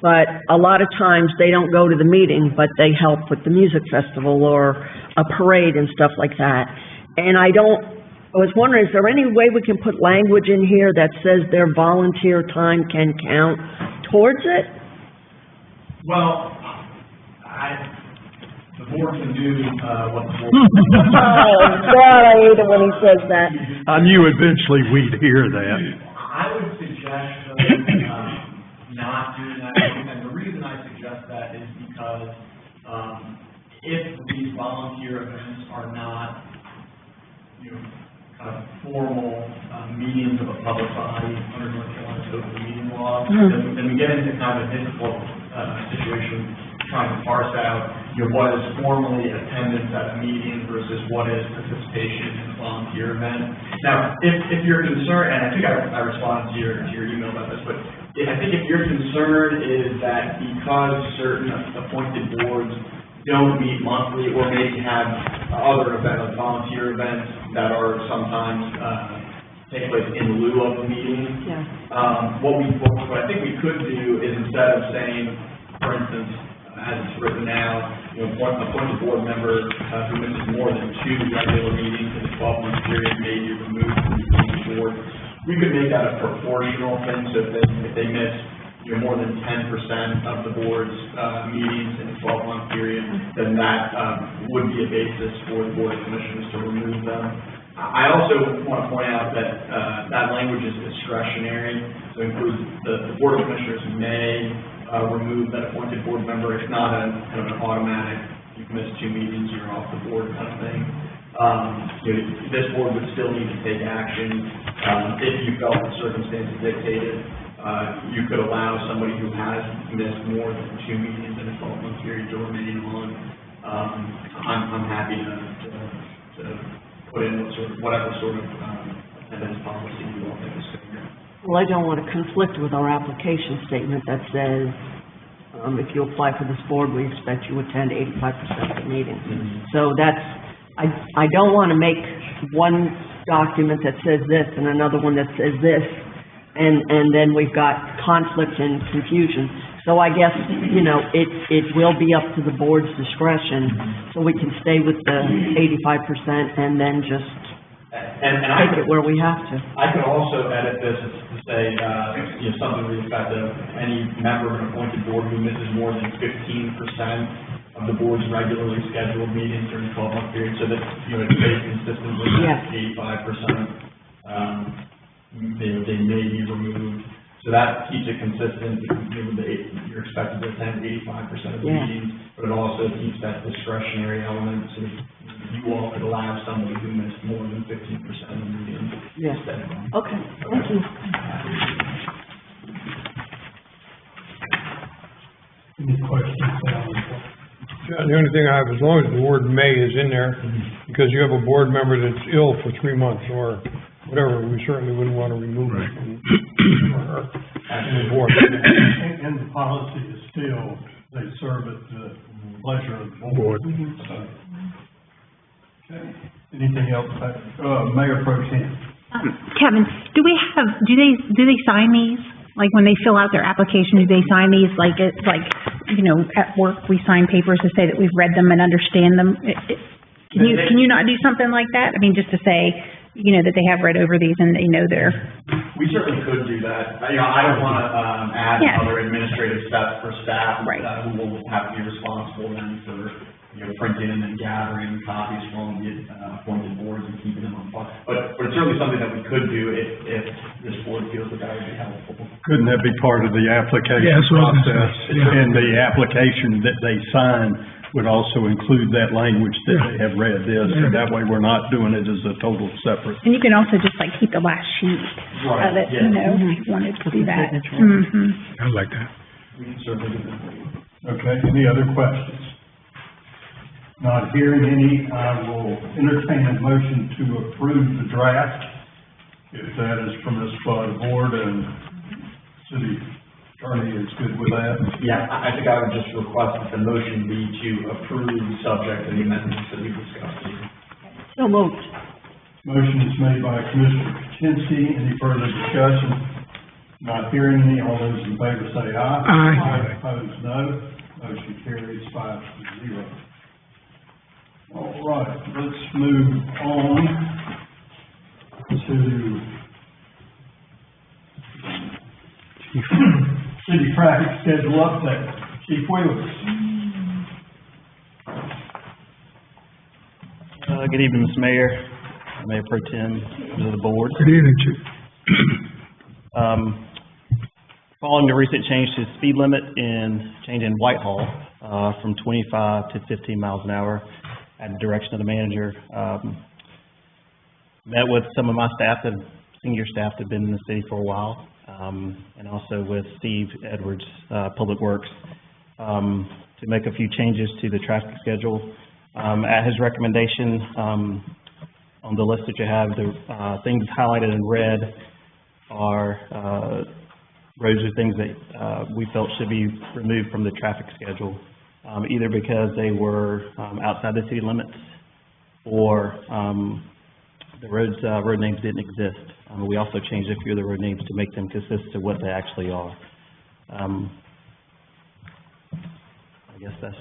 but a lot of times they don't go to the meeting, but they help with the music festival or a parade and stuff like that. And I was wondering, is there any way we can put language in here that says their volunteer time can count towards it? Well, the board can do, what the board. Oh, God, I hate it when he says that. I knew eventually we'd hear that. I would suggest, though, not doing that, and the reason I suggest that is because, if these volunteer events are not, kind of formal, meetings of a public body under North Carolina's open meeting law, then we get into kind of a difficult, situation, trying to parse out, what is formally attendance at a meeting versus what is participation in a volunteer event. Now, if you're concerned, and I think I responded to your email about this, but I think if your concern is that because certain appointed boards don't meet monthly or maybe have other events, like volunteer events that are sometimes take place in lieu of the meeting, what I think we could do is instead of saying, for instance, as it's written now, appointed board member who misses more than 2 regular meetings in a 12-month period may be removed from the board. We could make that a proportional thing, so if they miss more than 10% of the board's meetings in a 12-month period, then that would be a basis for the Board of Commissioners to remove them. I also want to point out that that language is discretionary, so it includes the Board of Commissioners may remove that appointed board member. It's not kind of an automatic, you've missed 2 meetings, you're off the board kind of thing. This board would still need to take action if you felt the circumstances dictated. You could allow somebody who has missed more than 2 meetings in a 12-month period to remain on. I'm happy to put in whatever sort of attendance policy you all think is fair. Well, I don't want to conflict with our application statement that says, if you apply for this board, we expect you attend 85% of the meetings. So I don't want to make one document that says this and another one that says this, and then we've got conflict and confusion. So I guess, it will be up to the board's discretion, so we can stay with the 85% and then just take it where we have to. I could also edit this to say, something to the effect of any member of an appointed board who misses more than 15% of the board's regularly scheduled meetings during a 12-month period, so that, it stays consistent with that 85%. They may be removed. So that keeps it consistent. You're expected to attend 85% of the meetings, but it also keeps that discretionary element, so you all could allow somebody who missed more than 15% of the meetings. Yes. Okay, thank you. Any questions? The only thing I have, as long as the word may is in there, because you have a board member that's ill for 3 months or whatever, we certainly wouldn't want to remove it from her the board. And the policy is still, they serve at the pleasure of the board. So, okay. Anything else? Mayor Pro Tem. Kevin, do they sign these? Like when they fill out their application, do they sign these like at work we sign papers to say that we've read them and understand them? Can you not do something like that? I mean, just to say, that they have read over these and they know they're... We certainly could do that. I don't want to add other administrative steps for staff who will have to be responsible then for printing and gathering copies from the appointed boards and keeping them on file. But it's certainly something that we could do if this board feels that would be helpful. Couldn't that be part of the application process? And the application that they sign would also include that language that they have read this, and that way we're not doing it as a total separate. And you can also just keep the last sheet of it, if you wanted to do that. I like that. We can certainly do that. Okay, any other questions? Not hearing any, I will entertain a motion to approve the draft, if that is from this board and city attorney is good with that. Yeah, I think I would just request that the motion be to approve subject to the amendments that we discussed here. So moved. Motion is made by Commissioner Kuczynski. Any further discussion? Not hearing any, all those in favor say aye. Aye. Opposed, no. Motion carries 5-0. All right, let's move on to city traffic schedule update. Chief Wheeler. Good evening, Mr. Mayor, Mayor Pro Tem, members of the board. Good evening, Chief. Following the recent change to the speed limit in Whitehall, from 25 to 15 miles an hour at the direction of the manager, met with some of my staff, senior staff that have been in the city for a while, and also with Steve Edwards, Public Works, to make a few changes to the traffic schedule. At his recommendation, on the list that you have, the things highlighted in red are roads or things that we felt should be removed from the traffic schedule, either because they were outside the city limits or the road names didn't exist. We also changed a few of the road names to make them consistent to what they actually are. I guess that's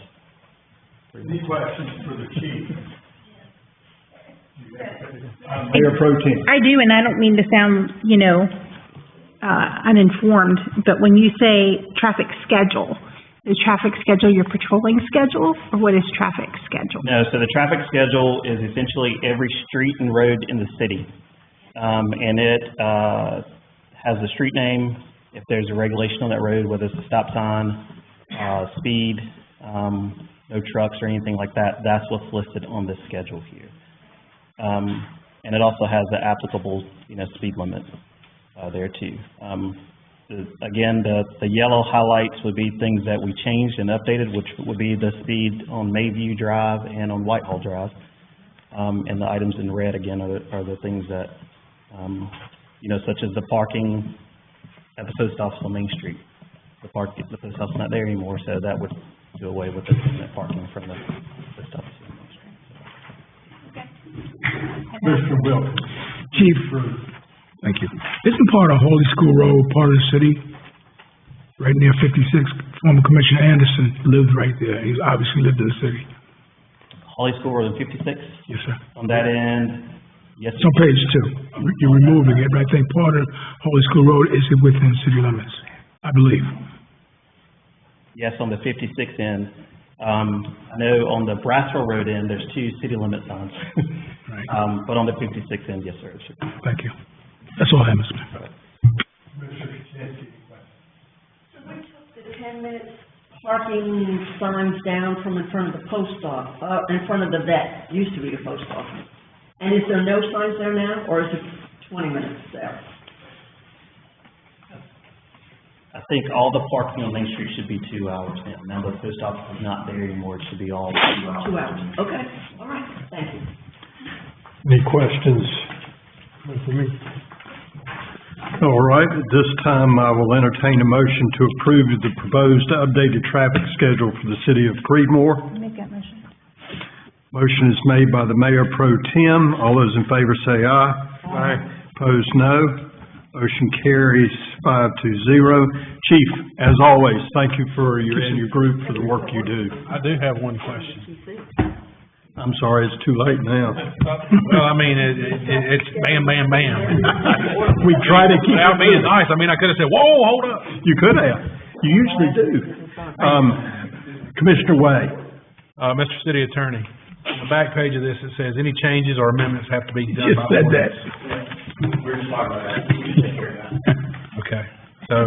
any questions for the chief? Mayor Pro Tem. I do, and I don't mean to sound, uninformed, but when you say traffic schedule, is traffic schedule your patrolling schedule, or what is traffic schedule? No, so the traffic schedule is essentially every street and road in the city. And it has the street name, if there's a regulation on that road, whether it's a stop sign, speed, no trucks or anything like that, that's what's listed on this schedule here. And it also has the applicable, speed limit there too. Again, the yellow highlights would be things that we changed and updated, which would be the speed on Mayview Drive and on Whitehall Drive. And the items in red, again, are the things that, such as the parking at the post office on Main Street. The post office is not there anymore, so that would do away with the parking from the post office on Main Street. Mr. Wilkins. Chief, thank you. Isn't part of Holy School Road part of the city? Right near 56, former Commissioner Anderson lived right there. He's obviously lived in the city. Holly School Road 56? Yes, sir. On that end, yes. It's on page 2. You're removing it, but I think part of Holy School Road is within city limits, I believe. Yes, on the 56 end. I know on the Brassville Road end, there's 2 city limit signs. Right. But on the 56 end, yes, sir, it should be. Thank you. That's all I have, Mr. Mayor. So we took the 10-minute parking signs down from in front of the post office, in front of the vet, used to be the post office. And is there no signs there now, or is it 20 minutes there? I think all the parking on Main Street should be 2 hours now. Now the post office is not there anymore, it should be all 2 hours. 2 hours, okay, all right, thank you. Any questions for me? All right, at this time, I will entertain a motion to approve the proposed updated traffic schedule for the city of Creedmoor. Make that motion. Motion is made by the Mayor Pro Tem. All those in favor say aye. Aye. Opposed, no. Motion carries 5-0. Chief, as always, thank you for you and your group for the work you do. I do have one question. I'm sorry, it's too late now. Well, I mean, it's bam, bam, bam. We try to keep Without being nice, I mean, I could have said, whoa, hold up. You could have. You usually do. Commissioner Way. Mr. City Attorney, on the back page of this, it says, any changes or amendments have to be done Just by said ordinance. that. We're just talking about that. We can take care of that. Okay, so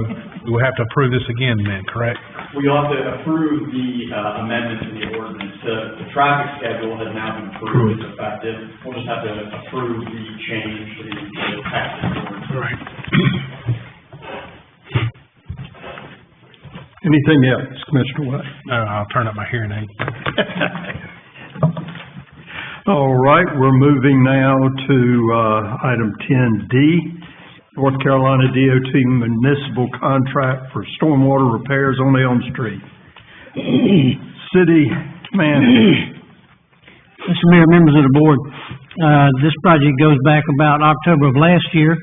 we will have to approve this again then, correct? We'll have to approve the amendments to the ordinance. The traffic schedule has now been approved, it's effective. We'll just have to approve the change to the text. Right. Anything else, Commissioner Way? No, I'll turn up my hearing aid. All right, we're moving now to item 10D, North Carolina DOT municipal contract for stormwater repairs on Elm Street. City manager. Mr. Mayor, members of the board, this project goes back about October of last year.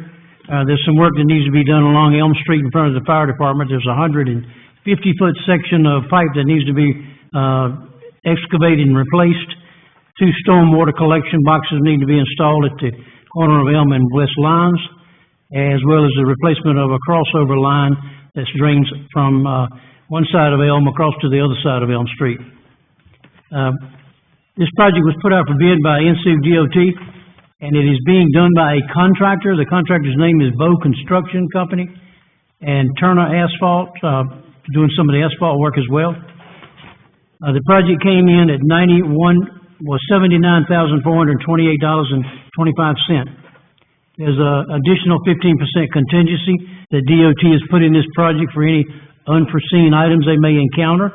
There's some work that needs to be done along Elm Street in front of the fire department. There's a 150-foot section of pipe that needs to be, excavated and replaced. 2 stormwater collection boxes need to be installed at the corner of Elm and West Lines, as well as the replacement of a crossover line that drains from, one side of Elm across to the other side of Elm Street. This project was put out for bid by NC DOT, and it is being done by a contractor. The contractor's name is Bow Construction Company, and Turner Asphalt, doing some of the asphalt work as well. The project came in at $79,428.25. There's a additional 15% contingency that DOT has put in this project for any unforeseen items they may encounter.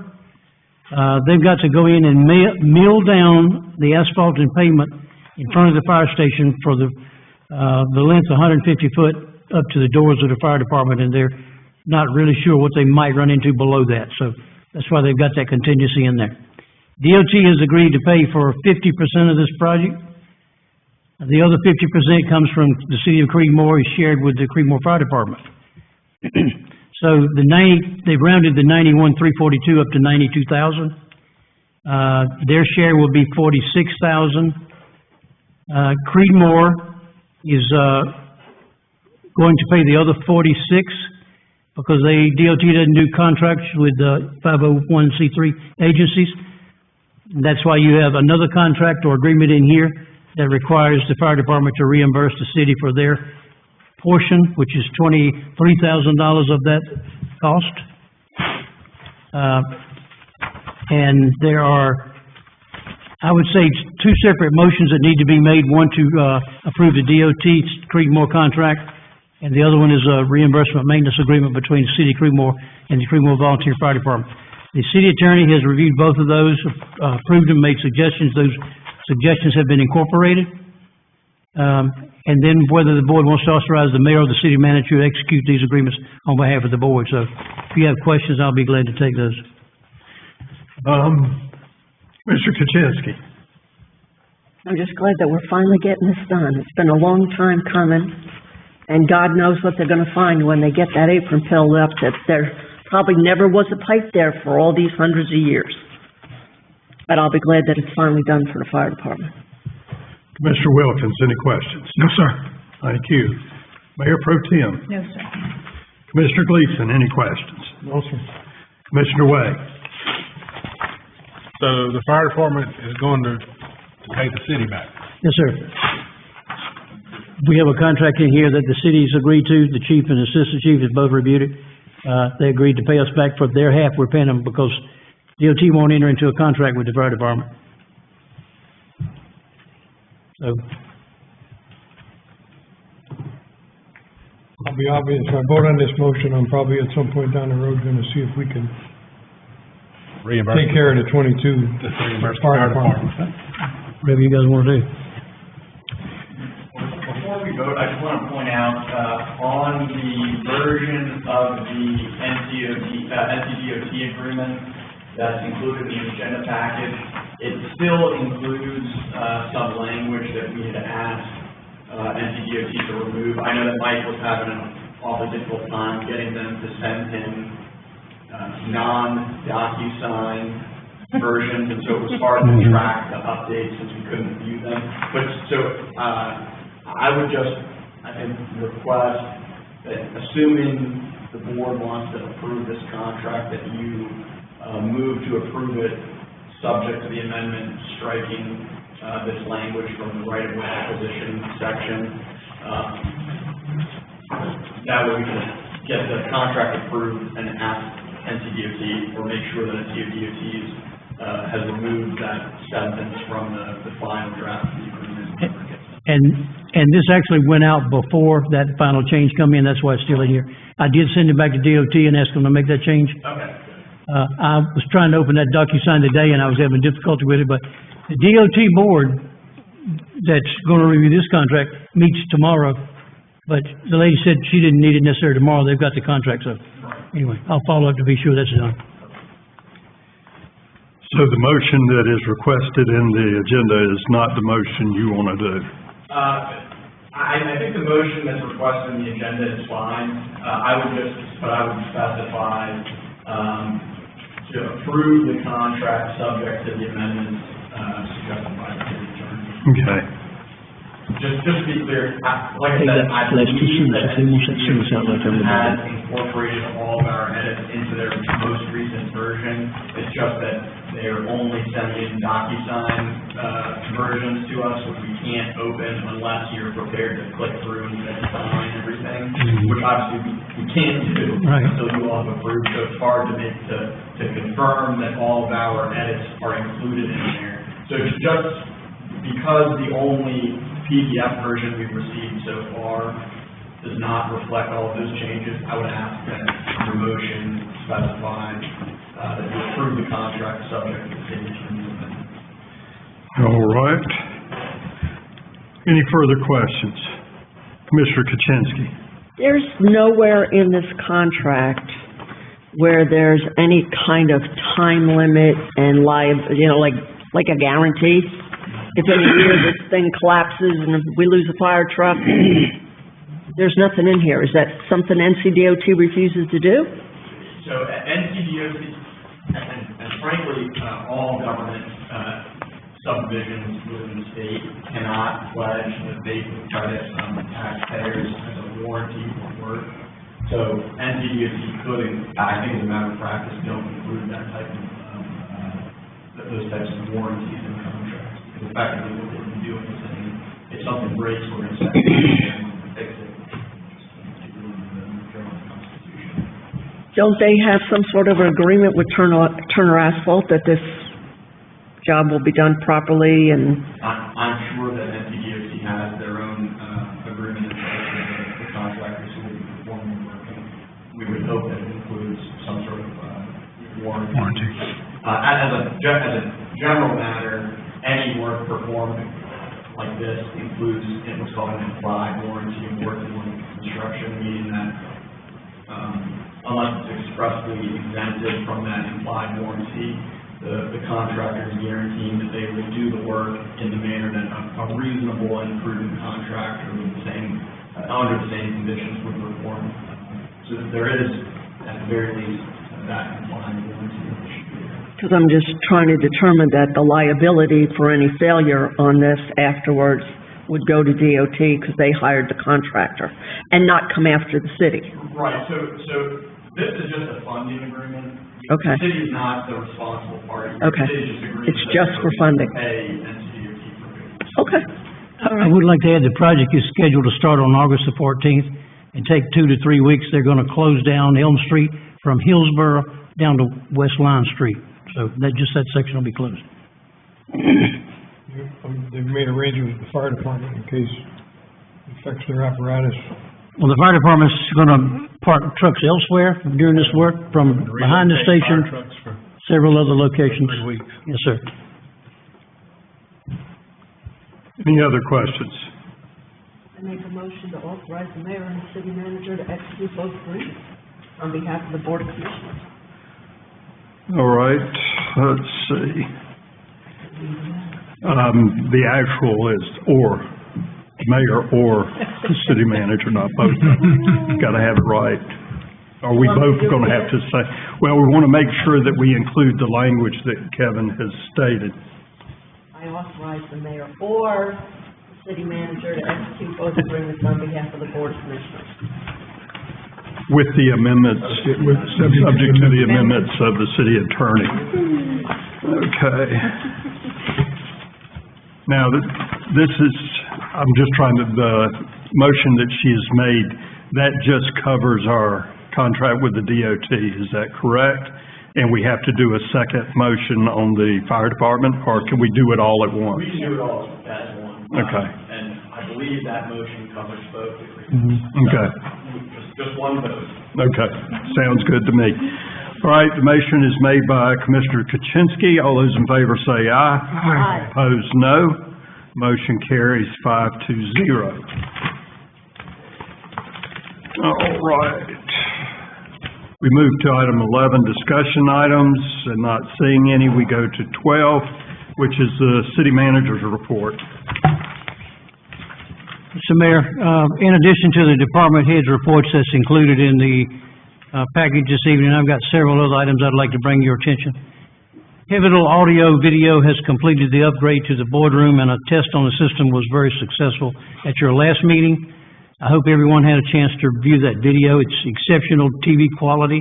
They've got to go in and mill down the asphalt and pavement in front of the fire station for the length 150 foot up to the doors of the fire department, and they're not really sure what they might run into below that. So that's why they've got that contingency in there. DOT has agreed to pay for 50% of this project. The other 50% comes from the city of Creedmoor, is shared with the Creedmoor Fire Department. So they've rounded the 91,342 up to 92,000. Their share will be 46,000. Creedmoor is, going to pay the other 46 because DOT doesn't do contracts with, 501c3 agencies. That's why you have another contract or agreement in here that requires the fire department to reimburse the city for their portion, which is $23,000 of that cost. And there are, I would say, 2 separate motions that need to be made. One to approve the DOT Creedmoor contract, and the other one is a reimbursement maintenance agreement between the city of Creedmoor and the Creedmoor Volunteer Fire Department. The city attorney has reviewed both of those, approved and made suggestions. Those suggestions have been incorporated. And then whether the board wants to authorize the mayor or the city manager to execute these agreements on behalf of the board. So if you have questions, I'll be glad to take those. Mr. Kaczynski. I'm just glad that we're finally getting this done. It's been a long time coming, and God knows what they're gonna find when they get that apron filled up, that there probably never was a pipe there for all these hundreds of years. But I'll be glad that it's finally done for the fire department. Commissioner Wilkins, any questions? No, sir. Thank you. Mayor Pro Tem. No, sir. Commissioner Gleason, any questions? No, sir. Commissioner Way. So the fire department is going to pay the city back? Yes, sir. We have a contract in here that the city's agreed to. The chief and assistant chief have both reviewed it. They agreed to pay us back for their half. We're paying them because DOT won't enter into a contract with the fire department. So. I'll be obvious, if I vote on this motion, I'm probably at some point down the road gonna see if we can take care of the 22 fire department. Whatever you guys wanna do. Before we vote, I just want to point out, on the version of the NCDOT agreement that's included in the agenda package, it still includes, some language that we had asked, NCDOT to remove. I know that Mike was having an awfully difficult time getting them to send him, non-DocuSign versions, and so it was hard to track the updates since we couldn't view them. But, so, I would just, I think, request that, assuming the board wants to approve this contract, that you move to approve it subject to the amendment striking this language from the right-of-way acquisition section. That way we can get the contract approved and ask NCDOT, or make sure that NCDOT has removed that sentence from the final draft of the agreement. And this actually went out before that final change come in. That's why it's still in here. I did send it back to DOT and ask them to make that change. Okay. I was trying to open that DocuSign today, and I was having difficulty with it, but the DOT board that's going to review this contract meets tomorrow, but the lady said she didn't need it necessarily tomorrow. They've got the contract, so anyway, I'll follow up to be sure that's done. So the motion that is requested in the agenda is not the motion you want to do? I I think the motion that's requested in the agenda is fine. I would specify, to approve the contract subject to the amendments, suggested by the city attorney. Okay. Just to be clear, like I said, I believe that NCDOT has incorporated all of our edits into their most recent version. It's just that they're only sending DocuSign versions to us, which we can't open unless you're prepared to click through and sign everything, which obviously we can't do until you all have approved. So it's hard to confirm that all of our edits are included in there. So it's just because the only PDF version we've received so far does not reflect all of those changes, I would ask that your motion specify that you approve the contract subject to the city attorney's amendment. All right. Any further questions? Commissioner Kuczynski. There's nowhere in this contract where there's any kind of time limit and like a guarantee. If in a year this thing collapses and we lose a fire truck, there's nothing in here. Is that something NCDOT refuses to do? So NCDOT, and frankly, all government subdivisions within the state cannot pledge that they will try to taxpayers as a warranty for work. So NCDOT could, I think as a matter of practice, don't include that type of, those types of warranties in contracts. Because effectively what they would be doing is saying, if something breaks, we're going to fix it. Don't they have some sort of agreement with Turner Asphalt that this job will be done properly and? I'm sure that NCDOT has their own agreement in place with the contractors who will be performing the work. We would hope that it includes some sort of warranty. As a general matter, any work performed like this includes what's called an implied warranty of working on construction, meaning that unless it's expressly exempted from that implied warranty, the contractor is guaranteeing that they will do the work in the manner that a reasonable and prudent contractor with under the same conditions would perform. So there is, at the very least, that implied warranty. Because I'm just trying to determine that the liability for any failure on this afterwards would go to DOT because they hired the contractor and not come after the city. Right, so this is just a funding agreement. Okay. The city is not the responsible party. Okay. The city just agrees It's just for funding. Pay NCDOT for it. Okay. I would like to add, the project is scheduled to start on August the 14th and take 2 to 3 weeks. They're going to close down Elm Street from Hillsborough down to West Line Street. So that section will be closed. They've made arrangements with the fire department in case it affects their apparatus. Well, the fire department's gonna park trucks elsewhere during this work, from behind the station, several other locations. Yes, sir. Any other questions? I make a motion to authorize the mayor and the city manager to execute both agreements on behalf of the Board of Commissioners. All right, let's see. The actual is or, mayor or city manager, not both. Got to have it right. Are we both going to have to say? Well, we want to make sure that we include the language that Kevin has stated. I authorize the mayor or the city manager to execute both agreements on behalf of the Board of Commissioners. With the amendments, subject to the amendments of the city attorney. Okay. Now, this is, I'm just trying to, the motion that she has made, that just covers our contract with the DOT, is that correct? And we have to do a second motion on the fire department, or can we do it all at once? We can do it all as one. Okay. And I believe that motion covers both agreements. Okay. Just one vote. Okay, sounds good to me. All right, the motion is made by Commissioner Kuczynski. All those in favor say aye. Aye. Opposed, no. Motion carries 5-0. All right. We move to item 11, discussion items, and not seeing any, we go to 12, which is the city manager's report. Mr. Mayor, in addition to the department heads' reports that's included in the package this evening, I've got several other items I'd like to bring your attention. Pivotal Audio Video has completed the upgrade to the boardroom, and a test on the system was very successful at your last meeting. I hope everyone had a chance to view that video. It's exceptional TV quality.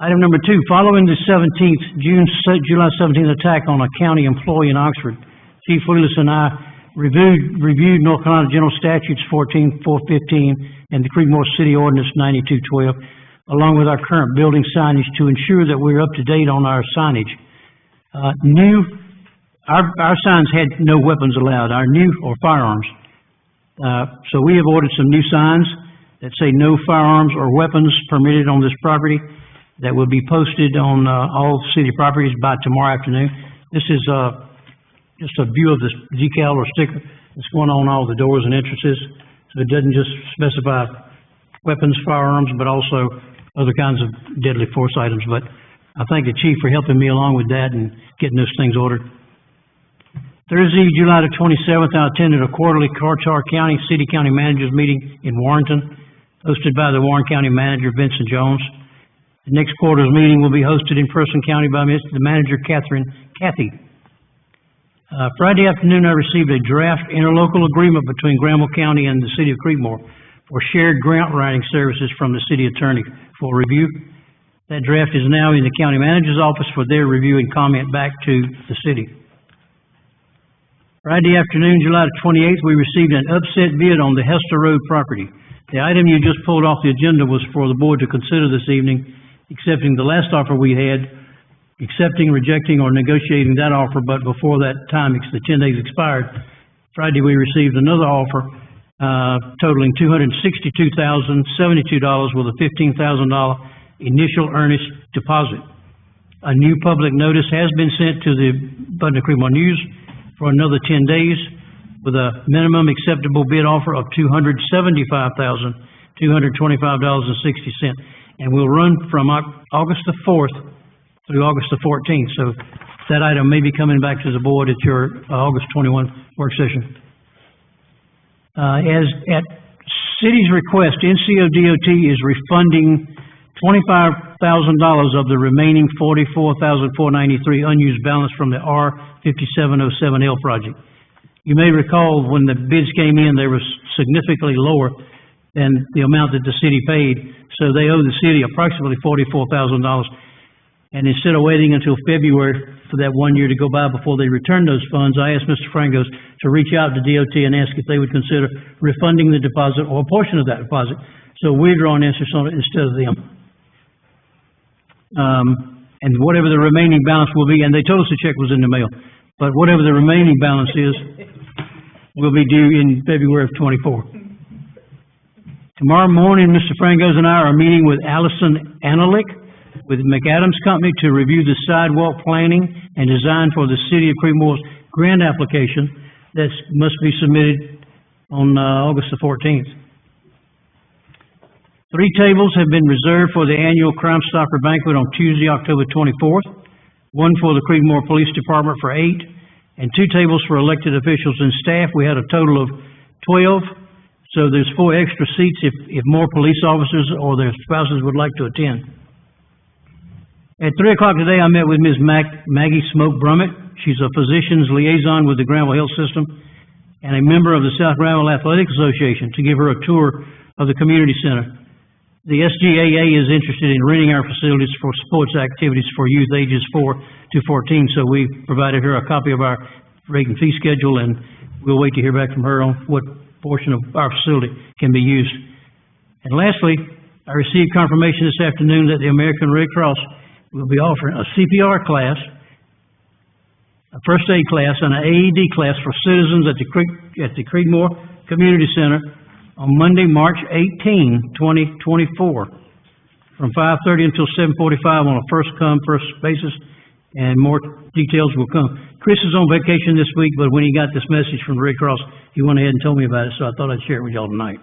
Item number 2, following the July 17th attack on a county employee in Oxford, Chief Willis and I reviewed North Carolina General Statutes 14-415 and the Creedmoor City Ordinance 9212, along with our current building signage to ensure that we're up to date on our signage. Our signs had no weapons allowed, or firearms. So we have ordered some new signs that say no firearms or weapons permitted on this property that will be posted on all city properties by tomorrow afternoon. This is just a view of the decal or sticker that's going on all the doors and entrances. So it doesn't just specify weapons, firearms, but also other kinds of deadly force items. But I thank the chief for helping me along with that and getting those things ordered. Thursday, July the 27th, I attended a quarterly Carter County City-County Managers meeting in Warrenton, hosted by the Warren County Manager, Vincent Jones. The next quarter's meeting will be hosted in Person County by the Manager, Kathy. Friday afternoon, I received a draft interlocal agreement between Granville County and the City of Creedmoor for shared grant writing services from the City Attorney for review. That draft is now in the County Manager's office for their review and comment back to the City. Friday afternoon, July the 28th, we received an upset bid on the Hester Road property. The item you just pulled off the agenda was for the board to consider this evening, accepting the last offer we had, accepting, rejecting, or negotiating that offer, but before that time, the 10 days expired, Friday we received another offer totaling $262,072 with a $15,000 initial earnest deposit. A new public notice has been sent to the Butler Creedmoor News for another 10 days with a minimum acceptable bid offer of $275,225.60, and will run from August the 4th through August the 14th. So that item may be coming back to the board at your August 21 work session. As at city's request, NCO-DOT is refunding $25,000 of the remaining $44,493 unused balance from the R5707L project. You may recall when the bids came in, they were significantly lower than the amount that the city paid, so they owe the city approximately $44,000. And instead of waiting until February for that 1 year to go by before they return those funds, I asked Mr. Frangos to reach out to DOT and ask if they would consider refunding the deposit or a portion of that deposit. So we're drawing interest on it instead of them. And whatever the remaining balance will be, and they told us the check was in the mail, but whatever the remaining balance is, will be due in February of '24. Tomorrow morning, Mr. Frangos and I are meeting with Allison Analik with McAdams Company to review the sidewalk planning and design for the City of Creedmoor's grant application that must be submitted on August the 14th. 3 tables have been reserved for the annual Crime Stopper banquet on Tuesday, October 24th, 1 for the Creedmoor Police Department for 8, and 2 tables for elected officials and staff. We had a total of 12, so there's 4 extra seats if more police officers or their spouses would like to attend. At 3 o'clock today, I met with Ms. Maggie Smoke Brummett. She's a physician's liaison with the Granville Health System and a member of the South Granville Athletic Association to give her a tour of the community center. The SGAA is interested in renting our facilities for sports activities for youth ages 4 to 14, so we provided her a copy of our rate and fee schedule, and we'll wait to hear back from her on what portion of our facility can be used. And lastly, I received confirmation this afternoon that the American Red Cross will be offering a CPR class, a first aid class, and an AED class for citizens at the Creedmoor Community Center on Monday, March 18, 2024, from 5:30 until 7:45 on a first-come, first basis, and more details will come. Chris is on vacation this week, but when he got this message from the Red Cross, he went ahead and told me about it, so I thought I'd share it with y'all tonight.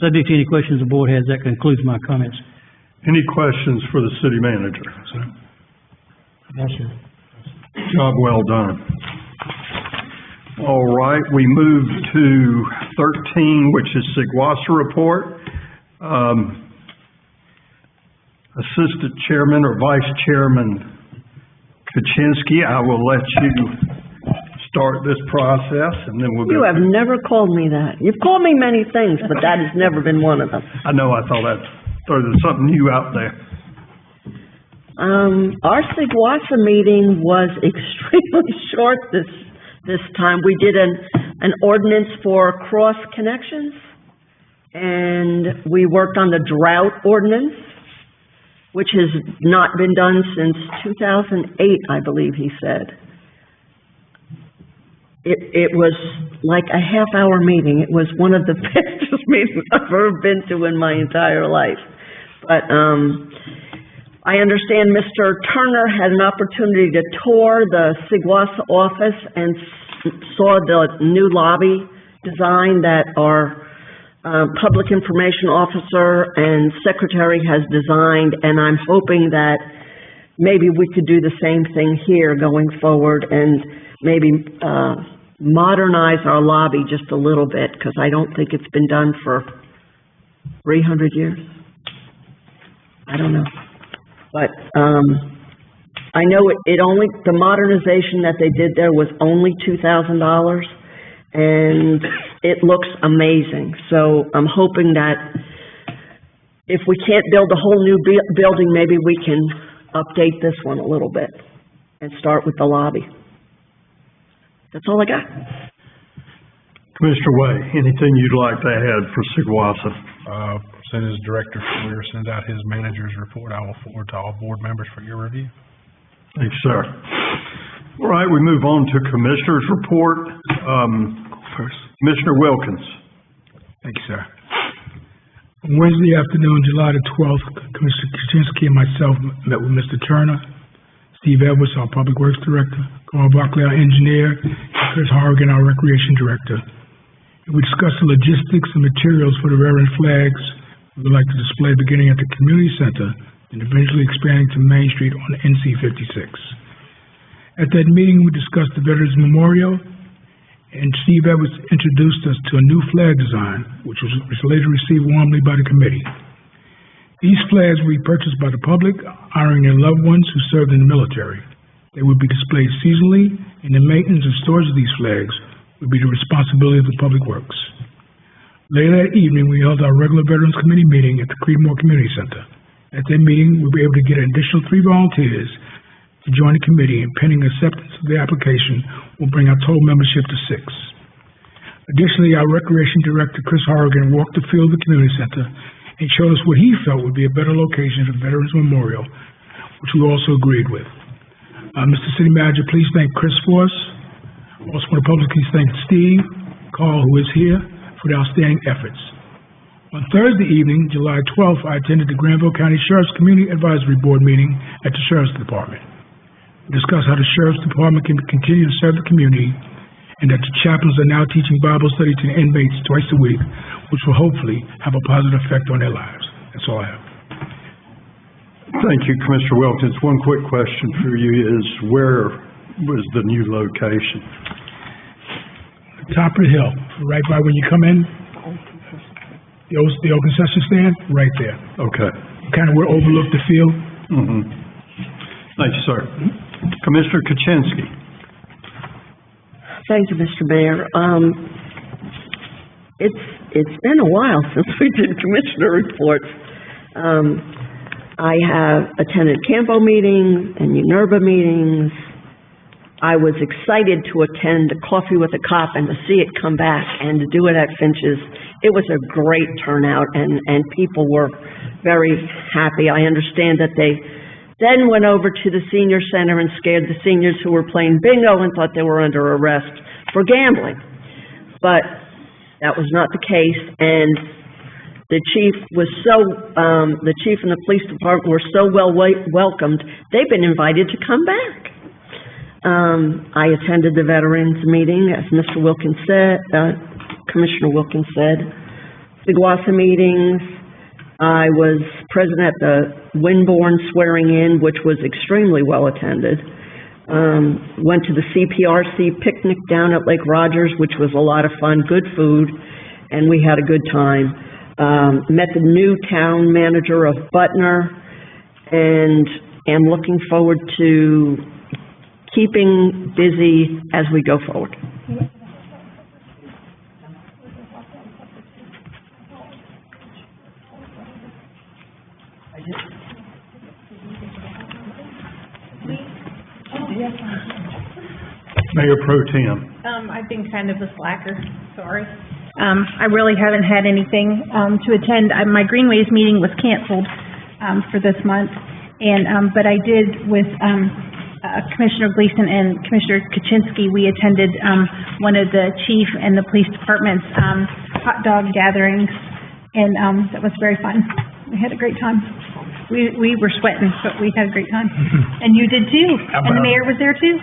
Subject to any questions the board has, that concludes my comments. Any questions for the city manager? Yes, sir. Job well done. All right, we move to 13, which is Sigwasa report. Assistant Chairman or Vice Chairman Kaczynski, I will let you start this process, and then we'll go. You have never called me that. You've called me many things, but that has never been one of them. I know, I thought I'd throw something new out there. Our Sigwasa meeting was extremely short this time. We did an ordinance for cross connections, and we worked on the drought ordinance, which has not been done since 2008, I believe he said. It was like a half-hour meeting. It was one of the fastest meetings I've ever been to in my entire life. But I understand Mr. Turner had an opportunity to tour the Sigwasa office and saw the new lobby design that our Public Information Officer and Secretary has designed, and I'm hoping that maybe we could do the same thing here going forward and maybe modernize our lobby just a little bit, because I don't think it's been done for 300 years. I don't know. But I know the modernization that they did there was only $2,000, and it looks amazing. So I'm hoping that if we can't build a whole new building, maybe we can update this one a little bit and start with the lobby. That's all I got. Commissioner Way, anything you'd like to add for Sigwasa? Send his director, Career, send out his manager's report. I will forward to all board members for your review. Thanks, sir. All right, we move on to Commissioner's report. First. Commissioner Wilkins. Thank you, sir. On Wednesday afternoon, July the 12th, Commissioner Kaczynski and myself met with Mr. Turner, Steve Edwards, our Public Works Director, Carl Barkley, our Engineer, and Chris Horrigan, our Recreation Director. And we discussed the logistics and materials for the reverend flags we would like to display beginning at the Community Center and eventually expanding to Main Street on NC 56. At that meeting, we discussed the Veterans Memorial, and Steve Edwards introduced us to a new flag design, which was later received warmly by the committee. These flags will be purchased by the public, honoring their loved ones who served in the military. They would be displayed seasonally, and the maintenance and storage of these flags would be the responsibility of the Public Works. Later that evening, we held our regular Veterans Committee meeting at the CREEDMOOR Community Center. At that meeting, we were able to get an additional 3 volunteers to join the committee, and pending acceptance of the application will bring our total membership to 6. Additionally, our Recreation Director, Chris Horrigan, walked the field of the Community Center and showed us what he felt would be a better location for the Veterans Memorial, which we also agreed with. Mr. City Manager, please thank Chris for us. Also, for the public, please thank Steve, Carl, who is here, for their outstanding efforts. On Thursday evening, July 12th, I attended the Granville County Sheriff's Community Advisory Board meeting at the Sheriff's Department. We discussed how the Sheriff's Department can continue to serve the community, and that the chaplains are now teaching Bible study to the inmates twice a week, which will hopefully have a positive effect on their lives. That's all I have. Thank you, Commissioner Wilkins. One quick question for you is, where was the new location? Top of the hill, right by when you come in, the old concession stand, right there. Okay. Kind of where overlook the field. Mm-hmm. Thank you, sir. Commissioner Kaczynski. Thank you, Mr. Mayor. It's been a while since we did commissioner reports. I have attended CAMPO meetings and UNERBA meetings. I was excited to attend Coffee with a Cop and to see it come back and to do it at Finch's. It was a great turnout, and people were very happy. I understand that they then went over to the senior center and scared the seniors who were playing bingo and thought they were under arrest for gambling. But that was not the case, and the chief was the chief and the police department were so well welcomed, they've been invited to come back. I attended the veterans meeting, as Mr. Wilkins said, Commissioner Wilkins said, Sigwasa meetings. I was present at the Winborn swearing in, which was extremely well attended. Went to the CPRC picnic down at Lake Rogers, which was a lot of fun, good food, and we had a good time. Met the new town manager of Butner, and am looking forward to keeping busy as we go forward. Mayor Pro Tem. I've been kind of a slacker, sorry. I really haven't had anything, to attend. My Greenways meeting was canceled, for this month. And, but I did with, Commissioner Gleason and Commissioner Kaczynski, we attended, one of the chief and the police department's, hot dog gatherings. And, that was very fun. We had a great time. We were sweating, but we had a great time. And you did too. And the mayor was there too.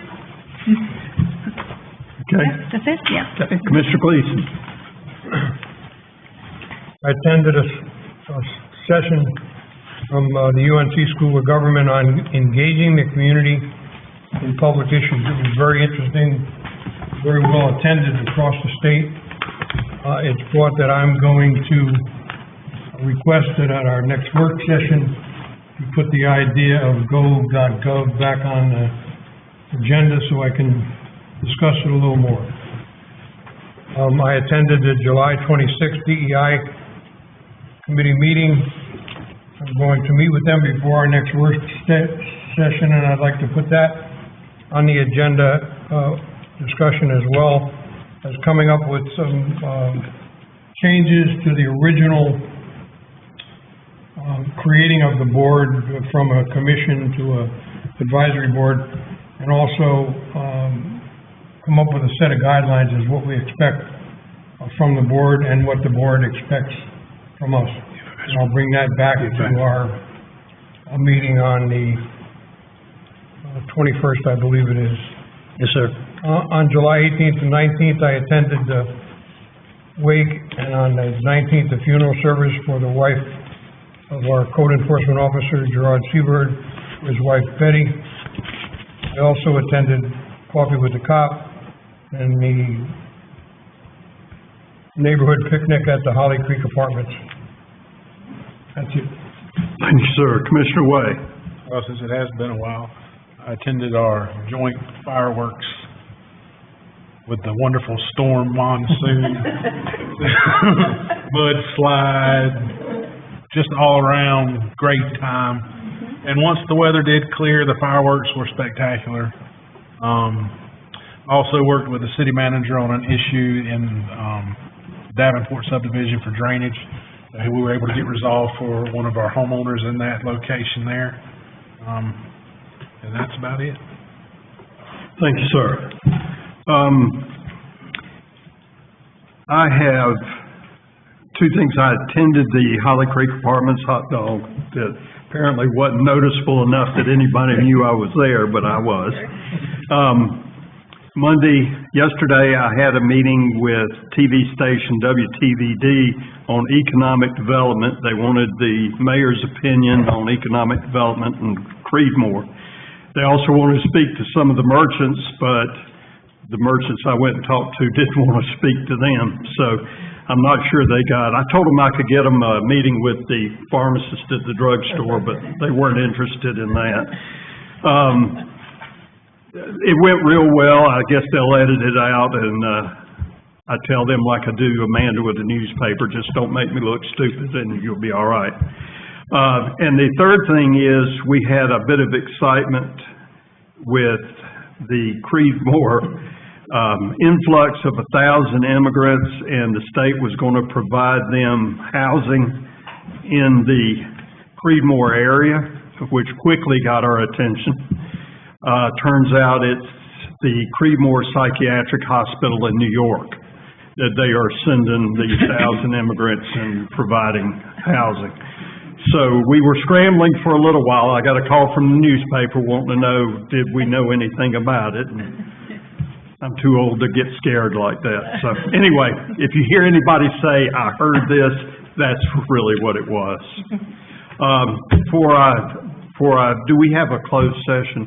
Okay. Yeah, that's it, yeah. Okay. Commissioner Gleason. I attended a session from the UNC School of Government on engaging the community in public issues. It was very interesting, very well attended across the state. It's thought that I'm going to request that at our next work session, we put the idea of go.gov back on the agenda so I can discuss it a little more. I attended the July 26th DEI committee meeting. I'm going to meet with them before our next work session, and I'd like to put that on the agenda discussion as well as coming up with some changes to the original creating of the board from a commission to a advisory board, and also come up with a set of guidelines as what we expect from the board and what the board expects from us. And I'll bring that back to our meeting on the 21st, I believe it is. Yes, sir. On July 18th and 19th, I attended the wake, and on the 19th, the funeral service for the wife of our code enforcement officer, Gerard Seabird, his wife Betty. I also attended Coffee with the Cop and the neighborhood picnic at the Holly Creek Apartments. That's it. Thank you, sir. Commissioner Way. Well, since it has been a while, I attended our joint fireworks with the wonderful storm monsoon, mudslide, just all around great time. And once the weather did clear, the fireworks were spectacular. Also worked with the city manager on an issue in Davenport subdivision for drainage. We were able to get resolved for one of our homeowners in that location there. And that's about it. Thank you, sir. I have two things. I attended the Holly Creek Apartments hot dog that apparently wasn't noticeable enough that anybody knew I was there, but I was. Yesterday, I had a meeting with TV station WTVD on economic development. They wanted the mayor's opinion on economic development in CREEDMOOR. They also wanted to speak to some of the merchants, but the merchants I went and talked to didn't want to speak to them. So I'm not sure they got, I told them I could get them a meeting with the pharmacist at the drugstore, but they weren't interested in that. It went real well. I guess they'll edit it out, and I tell them like I do Amanda with the newspaper, just don't make me look stupid and you'll be all right. And the third thing is we had a bit of excitement with the CREEDMOOR influx of 1,000 immigrants, and the state was going to provide them housing in the CREEDMOOR area, which quickly got our attention. Turns out it's the CREEDMOOR Psychiatric Hospital in New York that they are sending these 1,000 immigrants and providing housing. So we were scrambling for a little while. I got a call from the newspaper wanting to know, did we know anything about it? And I'm too old to get scared like that. So anyway, if you hear anybody say, I heard this, that's really what it was. Do we have a closed session?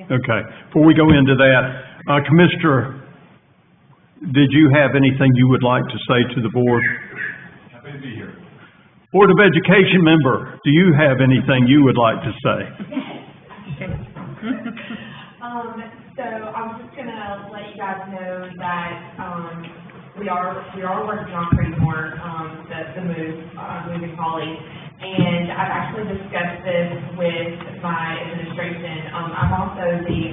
Okay, before we go into that, Commissioner, did you have anything you would like to say to the board? Happy to be here. Board of Education member, do you have anything you would like to say? So I'm just gonna let you guys know that, we are working on CREEDMOOR, the moving Holly. And I've actually discussed this with my administration. I'm also the,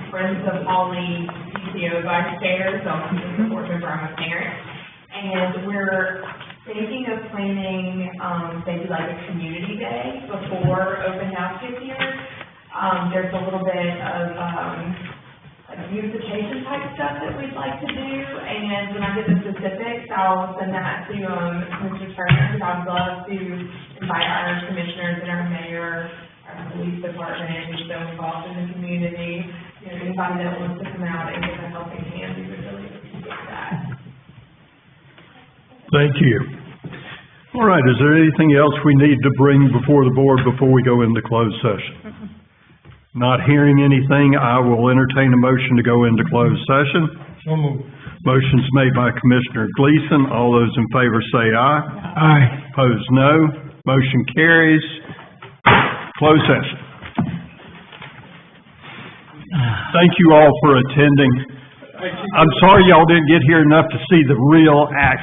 Friends of Holly PTO vice chair, so I'm not just a board member, I'm a parent. And we're thinking of planning, maybe like a community day before open house this year. There's a little bit of, like beautification type stuff that we'd like to do, and when I get the specifics, I'll send that to, Mr. Turner, because I'd love to invite our commissioners and our mayor, our police department, who's so involved in the community, you know, anybody that wants to come out and give a helping hand, we would really appreciate that. Thank you. All right, is there anything else we need to bring before the board before we go into closed session? Not hearing anything, I will entertain a motion to go into closed session. So moved. Motion's made by Commissioner Gleason. All those in favor say aye. Aye. Opposed, no. Motion carries. Closed session. Thank you all for attending. I'm sorry y'all didn't get here enough to see the real action.